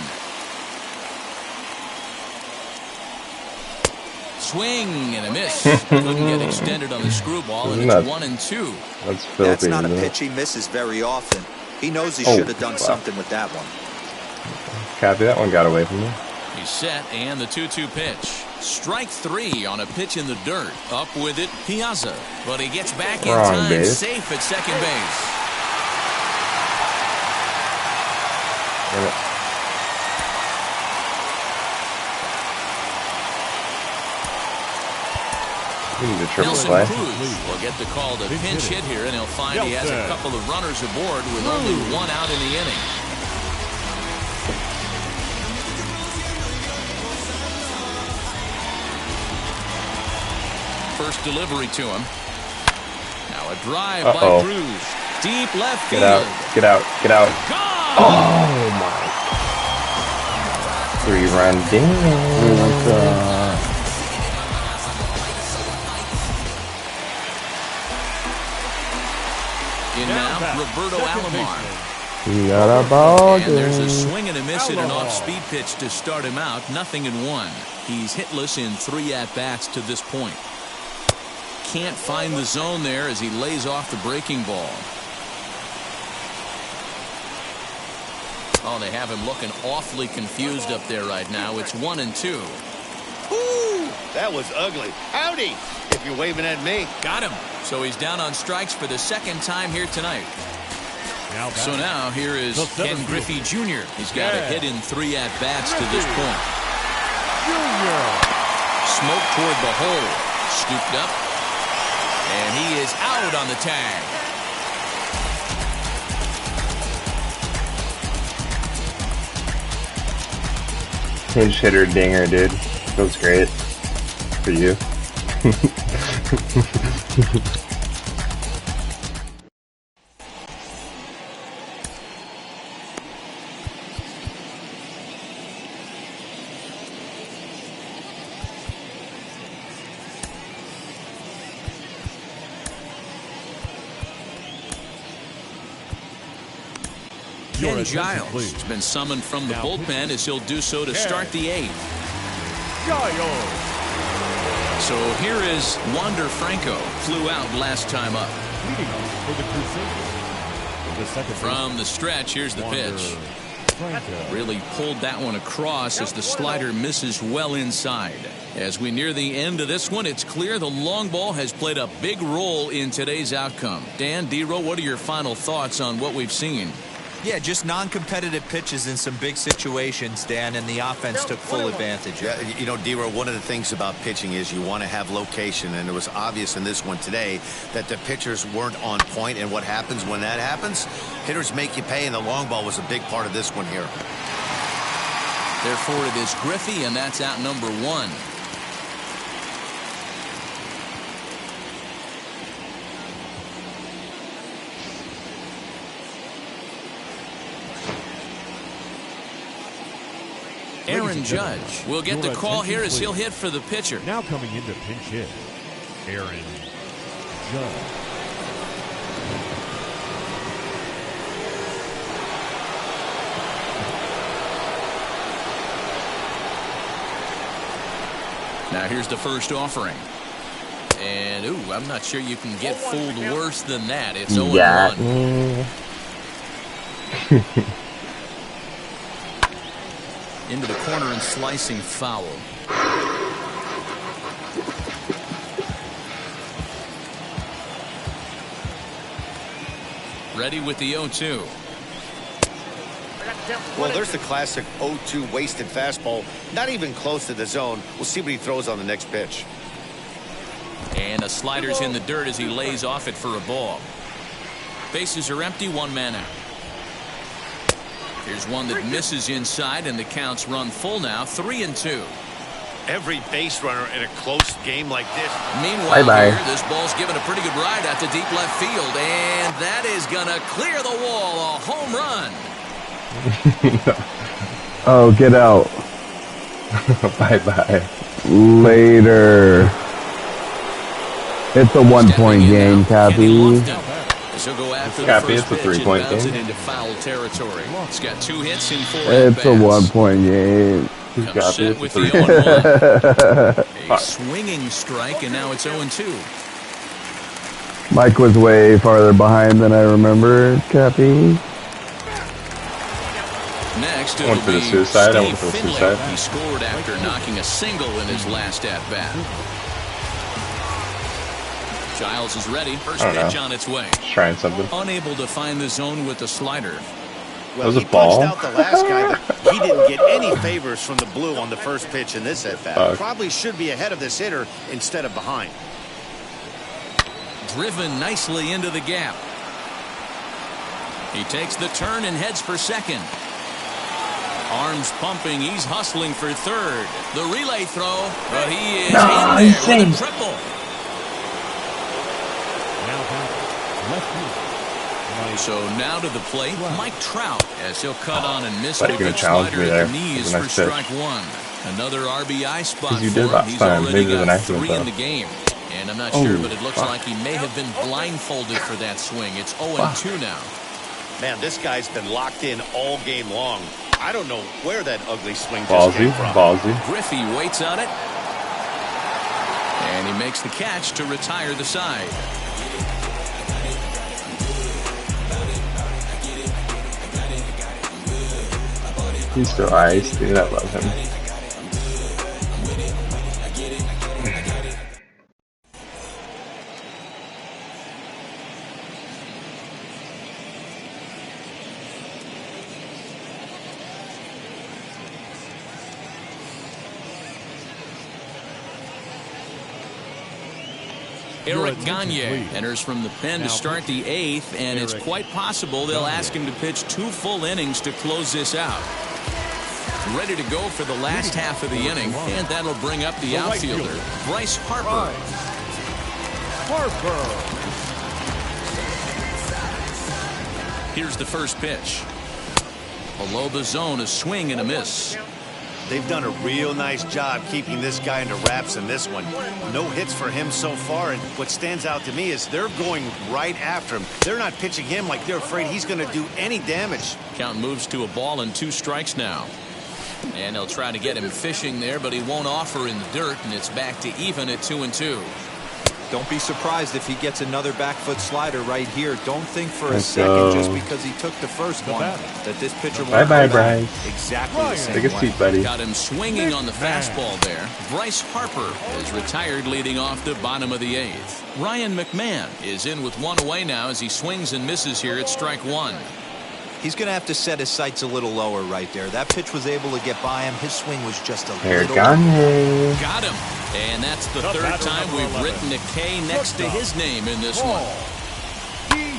Speaker 1: Swing and a miss. Couldn't get extended on the screwball, and it's 1-2.
Speaker 4: That's filthy.
Speaker 5: That's not a pitch he misses very often. He knows he should have done something with that one.
Speaker 4: Cappy, that one got away from me.
Speaker 1: He's set, and the 2-2 pitch. Strike 3 on a pitch in the dirt. Up with it, Piazza. But he gets back in time,
Speaker 4: base.
Speaker 1: safe at second base.
Speaker 4: We need a triple
Speaker 1: Nelson
Speaker 4: play.
Speaker 1: Cruz will get the call to pinch hit here, and he'll find he has a couple of runners aboard with only one out in the inning. First delivery to him. Now a drive by Cruz. Deep left field.
Speaker 4: Get out.
Speaker 1: Gone!
Speaker 4: Oh my. 3-run ding.
Speaker 1: In now, Roberto Alomar.
Speaker 4: He got a ball.
Speaker 1: And there's a swing and a miss at an off-speed pitch to start him out. 0-1. He's hitless in 3 at-bats to this point. Can't find the zone there as he lays off the breaking ball. Oh, they have him looking awfully confused up there right now. It's 1-2.
Speaker 3: Ooh, that was ugly. Howdy, if you're waving at me.
Speaker 1: Got him. So he's down on strikes for the second time here tonight. So now here is Ken Griffey Jr. He's got a hit in 3 at-bats to this point. Smoke toward the hole. Scooped up. And he is out on the tag.
Speaker 4: Pinch hitter dinger, dude. Feels great. For you.
Speaker 1: Ken Giles has been summoned from the bullpen as he'll do so to start the 8th. So here is Wander Franco. Flew out last time up. From the stretch, here's the pitch. Really pulled that one across as the slider misses well inside. As we near the end of this one, it's clear the long ball has played a big role in today's outcome. Dan, D-Row, what are your final thoughts on what we've seen?
Speaker 5: Yeah, just non-competitive pitches in some big situations, Dan, and the offense took full advantage.
Speaker 3: Yeah, you know, D-Row, one of the things about pitching is you want to have location, and it was obvious in this one today that the pitchers weren't on point, and what happens when that happens? Hitters make you pay, and the long ball was a big part of this one here.
Speaker 1: Therefore, it is Griffey, and that's out number 1. Aaron Judge will get the call here as he'll hit for the pitcher.
Speaker 2: Now coming into pinch hit, Aaron Judge.
Speaker 1: Now here's the first offering. And, ooh, I'm not sure you can get fooled worse than that. It's 0-1. Into the corner and slicing foul. Ready with the 0-2.
Speaker 3: Well, there's the classic 0-2 wasted fastball. Not even close to the zone. We'll see what he throws on the next pitch.
Speaker 1: And the slider's in the dirt as he lays off it for a ball. Bases are empty, 1 man out. Here's one that misses inside, and the counts run full now, 3-2.
Speaker 3: Every base runner in a close game like this.
Speaker 1: Meanwhile, here, this ball's given a pretty good ride out to deep left field, and that is going to clear the wall, a home run.
Speaker 4: Oh, get out. Bye-bye. Later. It's a 1-point game, Cappy.
Speaker 1: So go after
Speaker 4: Cappy,
Speaker 1: the
Speaker 4: it's
Speaker 1: first
Speaker 4: a 3-point
Speaker 1: pitch and bounce
Speaker 4: game.
Speaker 1: it into foul territory. It's got 2 hits in 4
Speaker 4: It's
Speaker 1: at-bats.
Speaker 4: a 1-point game.
Speaker 1: Comes set with the 0-1. A swinging strike, and now it's 0-2.
Speaker 8: Mike was way farther behind than I remember, Cappy.
Speaker 1: Next,
Speaker 4: I went for the suicide. I went for the
Speaker 1: Finley.
Speaker 4: suicide.
Speaker 1: He scored after knocking a single in his last at-bat. Giles is ready. First pitch on its way.
Speaker 4: Just trying something.
Speaker 1: Unable to find the zone with the slider.
Speaker 3: Well,
Speaker 4: was a
Speaker 3: he
Speaker 4: ball.
Speaker 3: punched out the last guy, but he didn't get any favors from the blue on the first pitch in this at-bat. Probably should be ahead of this hitter instead of behind.
Speaker 1: Driven nicely into the gap. He takes the turn and heads for second. Arms pumping. He's hustling for third. The relay throw, but he is in there with a triple. So now to the plate, Mike Trout, as he'll cut on and miss
Speaker 4: Thought you
Speaker 1: the
Speaker 4: were gonna challenge
Speaker 1: slider
Speaker 4: me
Speaker 1: at
Speaker 4: there.
Speaker 1: the knees
Speaker 4: It was a
Speaker 1: for
Speaker 4: nice pitch.
Speaker 1: strike one. Another RBI spot
Speaker 4: Because you
Speaker 1: for
Speaker 4: did
Speaker 1: him.
Speaker 4: last
Speaker 1: He's
Speaker 4: time.
Speaker 1: already
Speaker 4: Maybe it was
Speaker 1: got
Speaker 4: an accident,
Speaker 1: 3 in
Speaker 4: though.
Speaker 1: the game. And I'm not
Speaker 4: Oh,
Speaker 1: sure, but it looks
Speaker 4: fuck.
Speaker 1: like he may have been blindfolded for that swing. It's 0-2 now.
Speaker 3: Man, this guy's been locked in all game long. I don't know where that ugly swing just came
Speaker 4: Ballsy,
Speaker 3: from.
Speaker 4: ballsy.
Speaker 1: Griffey waits on it. And he makes the catch to retire the side.
Speaker 4: He's so iced, dude. I love him.
Speaker 1: Eric Gagne enters from the pen to start the 8th, and it's quite possible they'll ask him to pitch 2 full innings to close this out. Ready to go for the last half of the inning, and that'll bring up the outfielder, Bryce Harper. Here's the first pitch. Below the zone, a swing and a miss.
Speaker 3: They've done a real nice job keeping this guy under wraps in this one. No hits for him so far, and what stands out to me is they're going right after him. They're not pitching him like they're afraid he's going to do any damage.
Speaker 1: Count moves to a ball and 2 strikes now. And they'll try to get him fishing there, but he won't offer in the dirt, and it's back to even at 2-2.
Speaker 5: Don't be surprised if he gets another back foot slider right here. Don't think for a
Speaker 4: Let's
Speaker 5: second
Speaker 4: go.
Speaker 5: just because he took the first one that this pitcher won't
Speaker 4: Bye-bye,
Speaker 5: go back
Speaker 4: Bryce.
Speaker 5: exactly the same
Speaker 4: Take a
Speaker 5: way.
Speaker 4: seat, buddy.
Speaker 1: Got him swinging on the fastball there. Bryce Harper is retired leading off the bottom of the 8th. Ryan McMahon is in with 1 away now as he swings and misses here at strike 1.
Speaker 5: He's going to have to set his sights a little lower right there. That pitch was able to get by him. His swing was just a
Speaker 4: Eric
Speaker 5: little...
Speaker 4: Gagne.
Speaker 1: Got him. And that's the third time we've written a K next to his name in this one.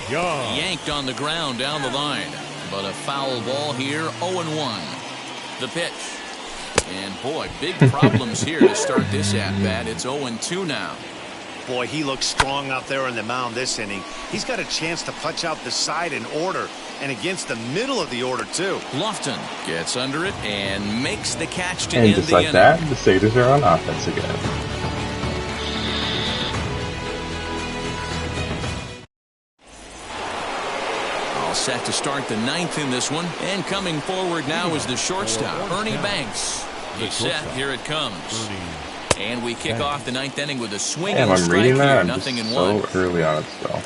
Speaker 1: Yanked on the ground down the line. But a foul ball here, 0-1. The pitch. And boy, big problems here to start this at-bat. It's 0-2 now.
Speaker 3: Boy, he looks strong out there on the mound this inning. He's got a chance to punch out the side in order, and against the middle of the order, too.
Speaker 1: Lofton gets under it and makes the catch to
Speaker 4: And
Speaker 1: end
Speaker 4: just
Speaker 1: the
Speaker 4: like
Speaker 1: inning.
Speaker 4: that, the Satyrs are on offense again.
Speaker 1: All set to start the 9th in this one. And coming forward now is the shortstop, Ernie Banks. He's set. Here it comes. And we kick off the 9th inning with a swinging
Speaker 4: Damn, I'm
Speaker 1: strike
Speaker 4: reading that.
Speaker 1: here.
Speaker 4: I'm
Speaker 1: Nothing
Speaker 4: just
Speaker 1: in
Speaker 4: so
Speaker 1: 1.
Speaker 4: early on it still.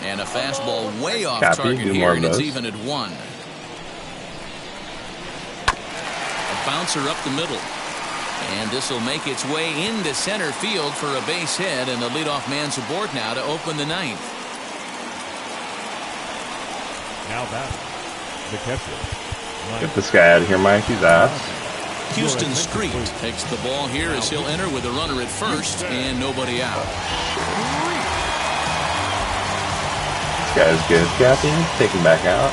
Speaker 1: And a fastball way off
Speaker 4: Cappy,
Speaker 1: target
Speaker 4: do
Speaker 1: here,
Speaker 4: more of
Speaker 1: and it's
Speaker 4: those.
Speaker 1: even at 1. A bouncer up the middle. And this will make its way into center field for a base hit, and the leadoff man's aboard now to open the 9th.
Speaker 2: Now back, the catcher.
Speaker 4: Get this guy out of here, Mike. He's ass.
Speaker 1: Houston Street takes the ball here as he'll enter with a runner at first and nobody out.
Speaker 4: This guy's good, Cappy. Take him back out.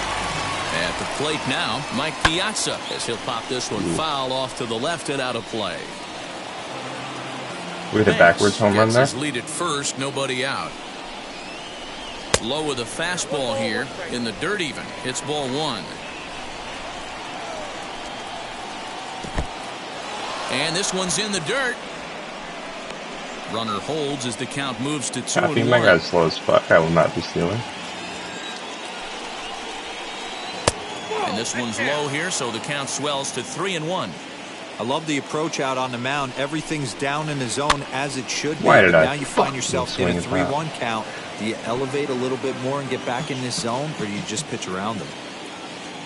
Speaker 1: At the plate now, Mike Piazza as he'll pop this one foul off to the left and out of play.
Speaker 4: We hit a backwards home run
Speaker 1: Gets
Speaker 4: there.
Speaker 1: his lead at first, nobody out. Low with a fastball here in the dirt even. It's ball 1. And this one's in the dirt. Runner holds as the count moves to 2-1.
Speaker 4: I think my guy's slow as fuck. I will not be stealing.
Speaker 1: And this one's low here, so the count swells to 3-1.
Speaker 5: I love the approach out on the mound. Everything's down in the zone as it should be.
Speaker 4: Why did
Speaker 5: But
Speaker 4: I
Speaker 5: now you find yourself in a
Speaker 4: swing at that?
Speaker 5: 3-1 count. Do you elevate a little bit more and get back in this zone, or do you just pitch around them?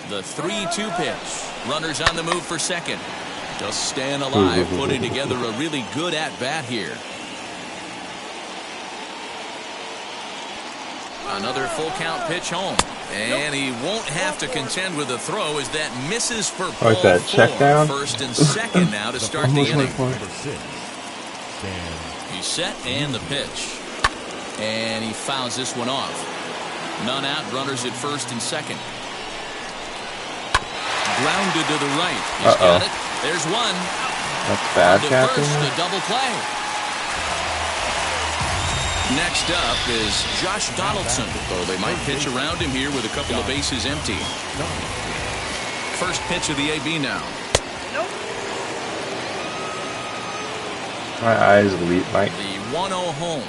Speaker 1: The 3-2 pitch. Runners on the move for second. Just staying alive, putting together a really good at-bat here. Another full count pitch home. And he won't have to contend with a throw as that misses for ball
Speaker 4: that check
Speaker 1: 4.
Speaker 4: down?
Speaker 1: First and second now to start the inning.
Speaker 2: Number 6. Stand.
Speaker 1: He's set and the pitch. And he fouls this one off. None out, runners at first and second. Grounded to the right. He's got it. There's one.
Speaker 4: That's bad,
Speaker 1: To
Speaker 4: Captain.
Speaker 1: first, a double play. Next up is Josh Donaldson, though they might pitch around him here with a couple of bases empty. First pitch of the AB now.
Speaker 4: My eyes leap, Mike.
Speaker 1: The 1-0 home.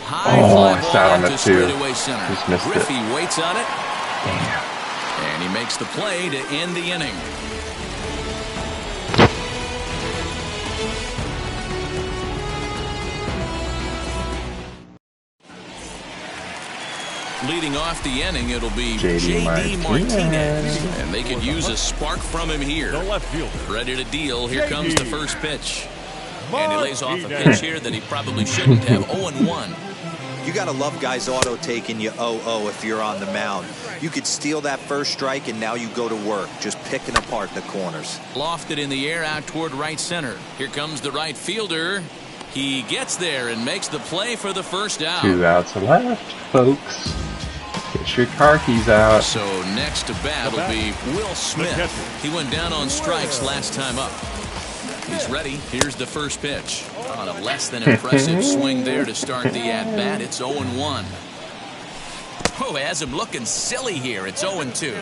Speaker 1: High
Speaker 4: Oh,
Speaker 1: fly
Speaker 4: I
Speaker 1: ball
Speaker 4: sat on
Speaker 1: out
Speaker 4: it
Speaker 1: to
Speaker 4: too.
Speaker 1: straightaway center.
Speaker 4: Just missed it.
Speaker 1: Griffey waits on it. And he makes the play to end the inning. Leading off the inning, it'll be
Speaker 4: J.D.
Speaker 1: J.D. Martinez.
Speaker 4: Martinez.
Speaker 1: And they could use a spark from him here.
Speaker 2: The left fielder.
Speaker 1: Ready to deal. Here comes the first pitch. And he
Speaker 2: Martinez.
Speaker 1: lays off a pitch here that he probably shouldn't have. 0-1.
Speaker 5: You got to love guys auto taking you 0-0 if you're on the mound. You could steal that first strike and now you go to work just picking apart the corners.
Speaker 1: Lofted in the air out toward right center. Here comes the right fielder. He gets there and makes the play for the first out.
Speaker 4: 2 outs left, folks. Get your car keys out.
Speaker 1: So next to bat will be Will Smith. He went down on strikes last time up. He's ready. Here's the first pitch. On a less than impressive swing there to start the at-bat. It's 0-1. Oh, has him looking silly here. It's 0-2.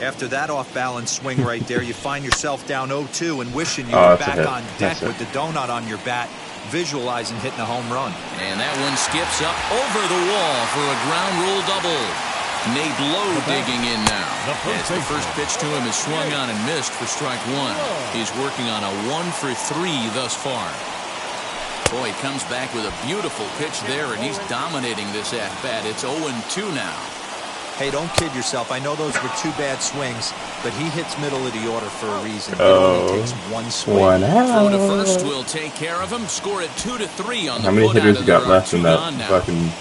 Speaker 5: After that off-balance swing right there, you find yourself down 0-2 and wishing you
Speaker 4: Oh,
Speaker 5: were
Speaker 4: that's a
Speaker 5: back
Speaker 4: hit.
Speaker 5: on deck
Speaker 4: That's it.
Speaker 5: with the donut on your bat, visualizing hitting a home run.
Speaker 1: And that one skips up over the wall for a ground rule double. Nate Lowe digging in now. As the first pitch to him is swung on and missed for strike 1. He's working on a 1-for-3 thus far. Boy, he comes back with a beautiful pitch there, and he's dominating this at-bat. It's 0-2 now.
Speaker 5: Hey, don't kid yourself. I know those were 2 bad swings, but he hits middle of the order for a reason. It only takes 1 swing.
Speaker 4: 1 out.
Speaker 1: Throw to first will take care of him. Score at 2-3 on the
Speaker 4: How many
Speaker 1: putout,
Speaker 4: hitters
Speaker 1: and
Speaker 4: got
Speaker 1: there are
Speaker 4: left in
Speaker 1: 2
Speaker 4: that
Speaker 1: gone now.
Speaker 4: fucking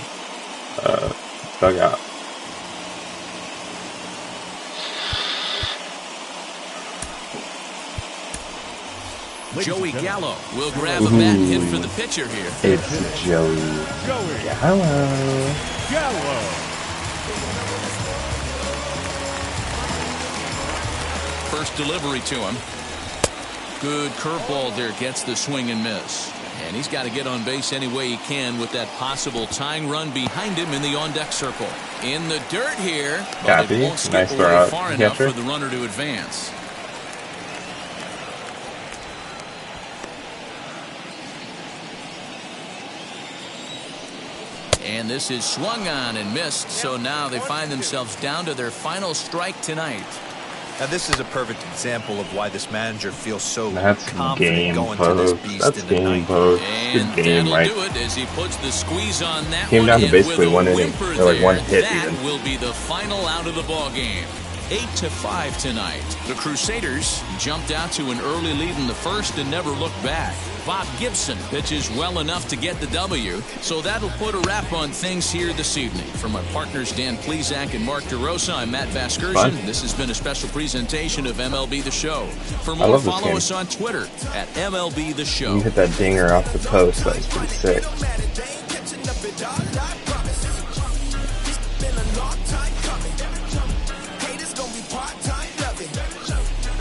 Speaker 4: dugout?
Speaker 1: Joey Gallo will grab a bat and hit for the pitcher here.
Speaker 4: It's Joey. Hello.
Speaker 2: Gallo.
Speaker 1: First delivery to him. Good curveball there, gets the swing and miss. And he's got to get on base any way he can with that possible tying run behind him in the on-deck circle. In the dirt here, but
Speaker 4: Copy.
Speaker 1: it won't skip
Speaker 4: Nice throw
Speaker 1: away
Speaker 4: out.
Speaker 1: far enough
Speaker 4: Catcher.
Speaker 1: for the runner to advance. And this is swung on and missed, so now they find themselves down to their final strike tonight.
Speaker 5: Now, this is a perfect example of why this manager feels so
Speaker 4: That's
Speaker 5: confident
Speaker 4: game
Speaker 5: going to this
Speaker 4: post.
Speaker 5: beast
Speaker 4: That's
Speaker 5: in the
Speaker 4: game
Speaker 5: ninth.
Speaker 4: post.
Speaker 1: And
Speaker 4: Good game,
Speaker 1: that'll
Speaker 4: Mike.
Speaker 1: do it as he puts the squeeze on that
Speaker 4: Came
Speaker 1: one.
Speaker 4: down to
Speaker 1: And
Speaker 4: basically
Speaker 1: with a
Speaker 4: one inning,
Speaker 1: whimper
Speaker 4: or like one
Speaker 1: there,
Speaker 4: hit
Speaker 1: that
Speaker 4: even.
Speaker 1: will be the final out of the ball game. 8-5 tonight. The Crusaders jumped out to an early lead in the first and never looked back. Bob Gibson pitches well enough to get the W, so that'll put a wrap on things here this evening. For my partners Dan Plezak and Mark DeRosa, I'm Matt Vasgersian. This has been a special presentation of MLB The Show. For more,
Speaker 4: love this
Speaker 1: follow
Speaker 4: game.
Speaker 1: us on Twitter at MLB The Show.
Speaker 4: You hit that dinger off the post. That was pretty sick.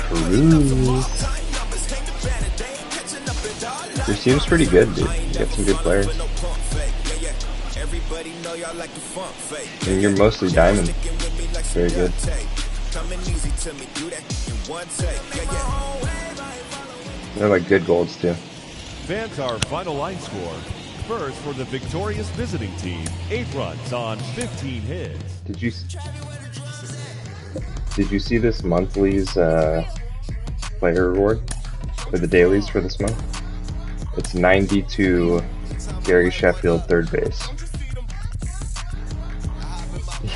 Speaker 4: Cruz. Your team's pretty good, dude. You got some good players. And you're mostly diamond. Very good. They're like good golds too.
Speaker 2: Fans, our final line score. First for the victorious visiting team, 8 runs on 15 hits.
Speaker 4: Did you see this monthly's player reward for the dailies for this month. It's 92 Gary Sheffield third base.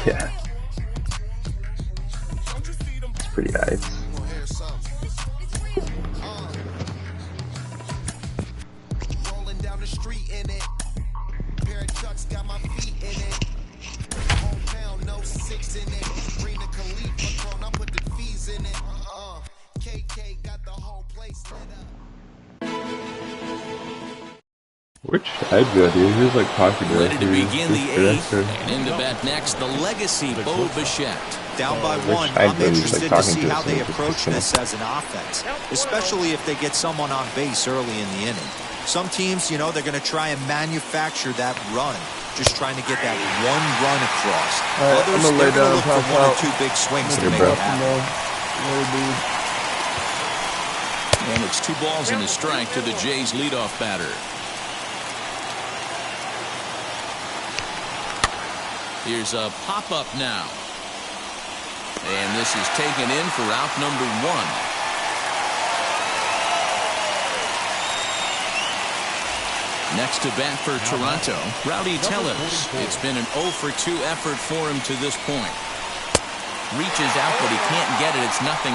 Speaker 4: Yeah. It's pretty nice. Which I'd go to. Who's like popular?
Speaker 1: Ready to begin the eighth, and into bat next, the legacy Bo Bichette.
Speaker 5: Down by one, I'm interested to see how they approach this as an offense, especially if they get someone on base early in the inning. Some teams, you know, they're going to try and manufacture that run, just trying to get that one run across. Others, they're going to look for one or two big swings to make it happen.
Speaker 1: And it's 2 balls and a strike to the Jays leadoff batter. Here's a pop-up now. And this is taken in for out number 1. Next to bat for Toronto, Rowdy Tellez. It's been an 0 for 2 effort for him to this point. Reaches out, but he can't get it. It's 0-1.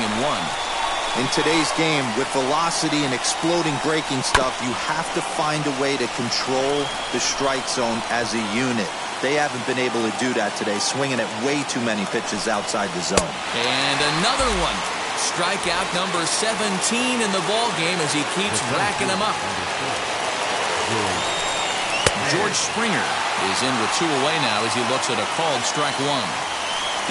Speaker 5: In today's game, with velocity and exploding breaking stuff, you have to find a way to control the strike zone as a unit. They haven't been able to do that today, swinging at way too many pitches outside the zone.
Speaker 1: And another one. Strikeout number 17 in the ball game as he keeps racking them up. George Springer is in with 2 away now as he looks at a called strike 1.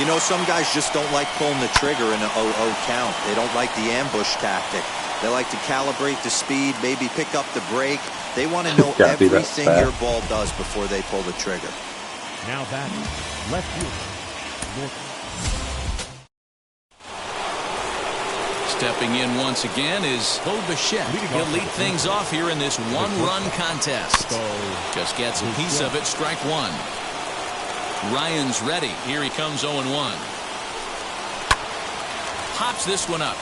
Speaker 5: You know, some guys just don't like pulling the trigger in an 0-0 count. They don't like the ambush tactic. They like to calibrate the speed, maybe pick up the break. They want to know everything your ball does before they pull the trigger.
Speaker 2: Now that left fielder.
Speaker 1: Stepping in once again is Bo Bichette. He'll lead things off here in this 1-run contest. Just gets a piece of it, strike 1. Ryan's ready. Here he comes 0-1. Pops this one up.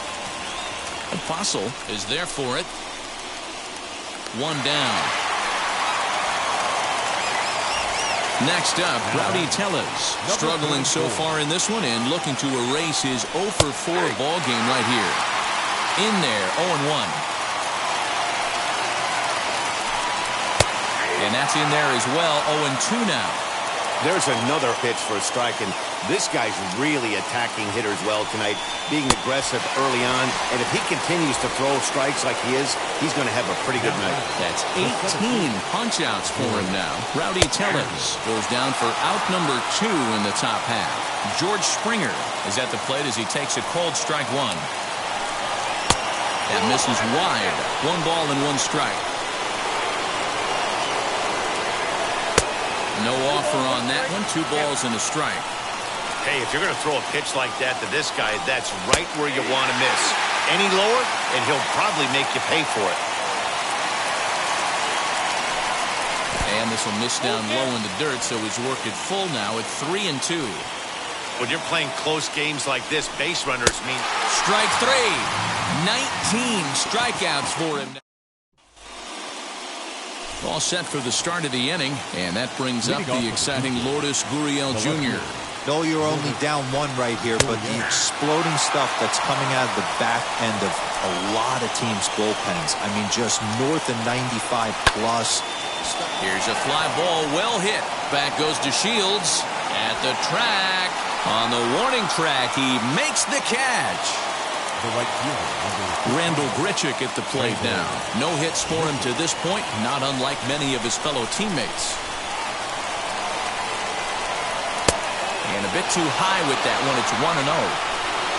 Speaker 1: And Fossil is there for it. 1 down. Next up, Rowdy Tellez. Struggling so far in this one and looking to erase his 0 for 4 ball game right here. In there, 0-1. And that's in there as well, 0-2 now.
Speaker 3: There's another pitch for a strike, and this guy's really attacking hitters well tonight, being aggressive early on, and if he continues to throw strikes like he is, he's going to have a pretty good night.
Speaker 1: That's 18 punch-outs for him now. Rowdy Tellez goes down for out number 2 in the top half. George Springer is at the plate as he takes a called strike 1. That misses wide. 1 ball and 1 strike. No offer on that one. 2 balls and a strike.
Speaker 3: Hey, if you're going to throw a pitch like that to this guy, that's right where you want to miss. Any lower, and he'll probably make you pay for it.
Speaker 1: And this will miss down low in the dirt, so he's worked it full now at 3-2.
Speaker 3: When you're playing close games like this, base runners mean...
Speaker 1: Strike 3. 19 strikeouts for him. All set for the start of the inning, and that brings up the exciting Lourdes Gurriel Jr.
Speaker 5: No, you're only down 1 right here, but the exploding stuff that's coming out of the back end of a lot of teams' bullpens. I mean, just north of 95 plus.
Speaker 1: Here's a fly ball, well hit. Back goes to Shields at the track. On the warning track, he makes the catch. Randall Grichuk at the plate now. No hits for him to this point, not unlike many of his fellow teammates. And a bit too high with that one. It's 1-0.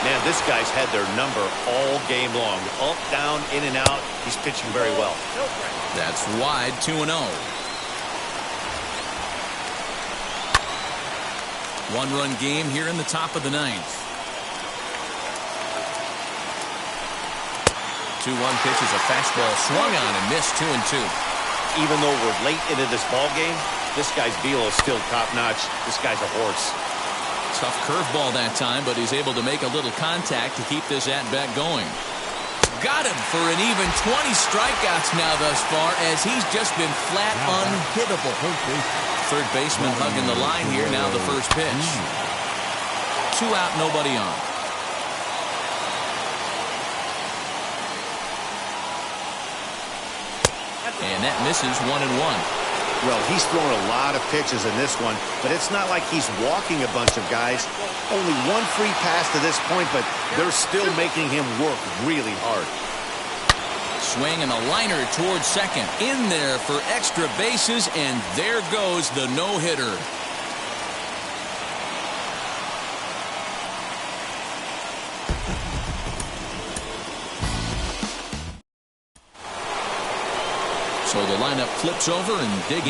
Speaker 3: Man, this guy's had their number all game long. Up, down, in and out. He's pitching very well.
Speaker 1: That's wide, 2-0. 1-run game here in the top of the 9th. 2-1 pitch is a fastball swung on and missed 2-2.
Speaker 3: Even though we're late into this ball game, this guy's velo is still top-notch. This guy's a horse.
Speaker 1: Tough curveball that time, but he's able to make a little contact to keep this at-bat going. got him for an even 20 strikeouts now thus far, as he's just been flat unhittable. Third baseman hugging the line here. Now the first pitch. 2 out, nobody on. And that misses 1-1.
Speaker 3: Well, he's thrown a lot of pitches in this one, but it's not like he's walking a bunch of guys. Only 1 free pass to this point, but they're still making him work really hard.
Speaker 1: Swing and a liner towards second. In there for extra bases, and there goes the no-hitter. So the lineup flips over and digs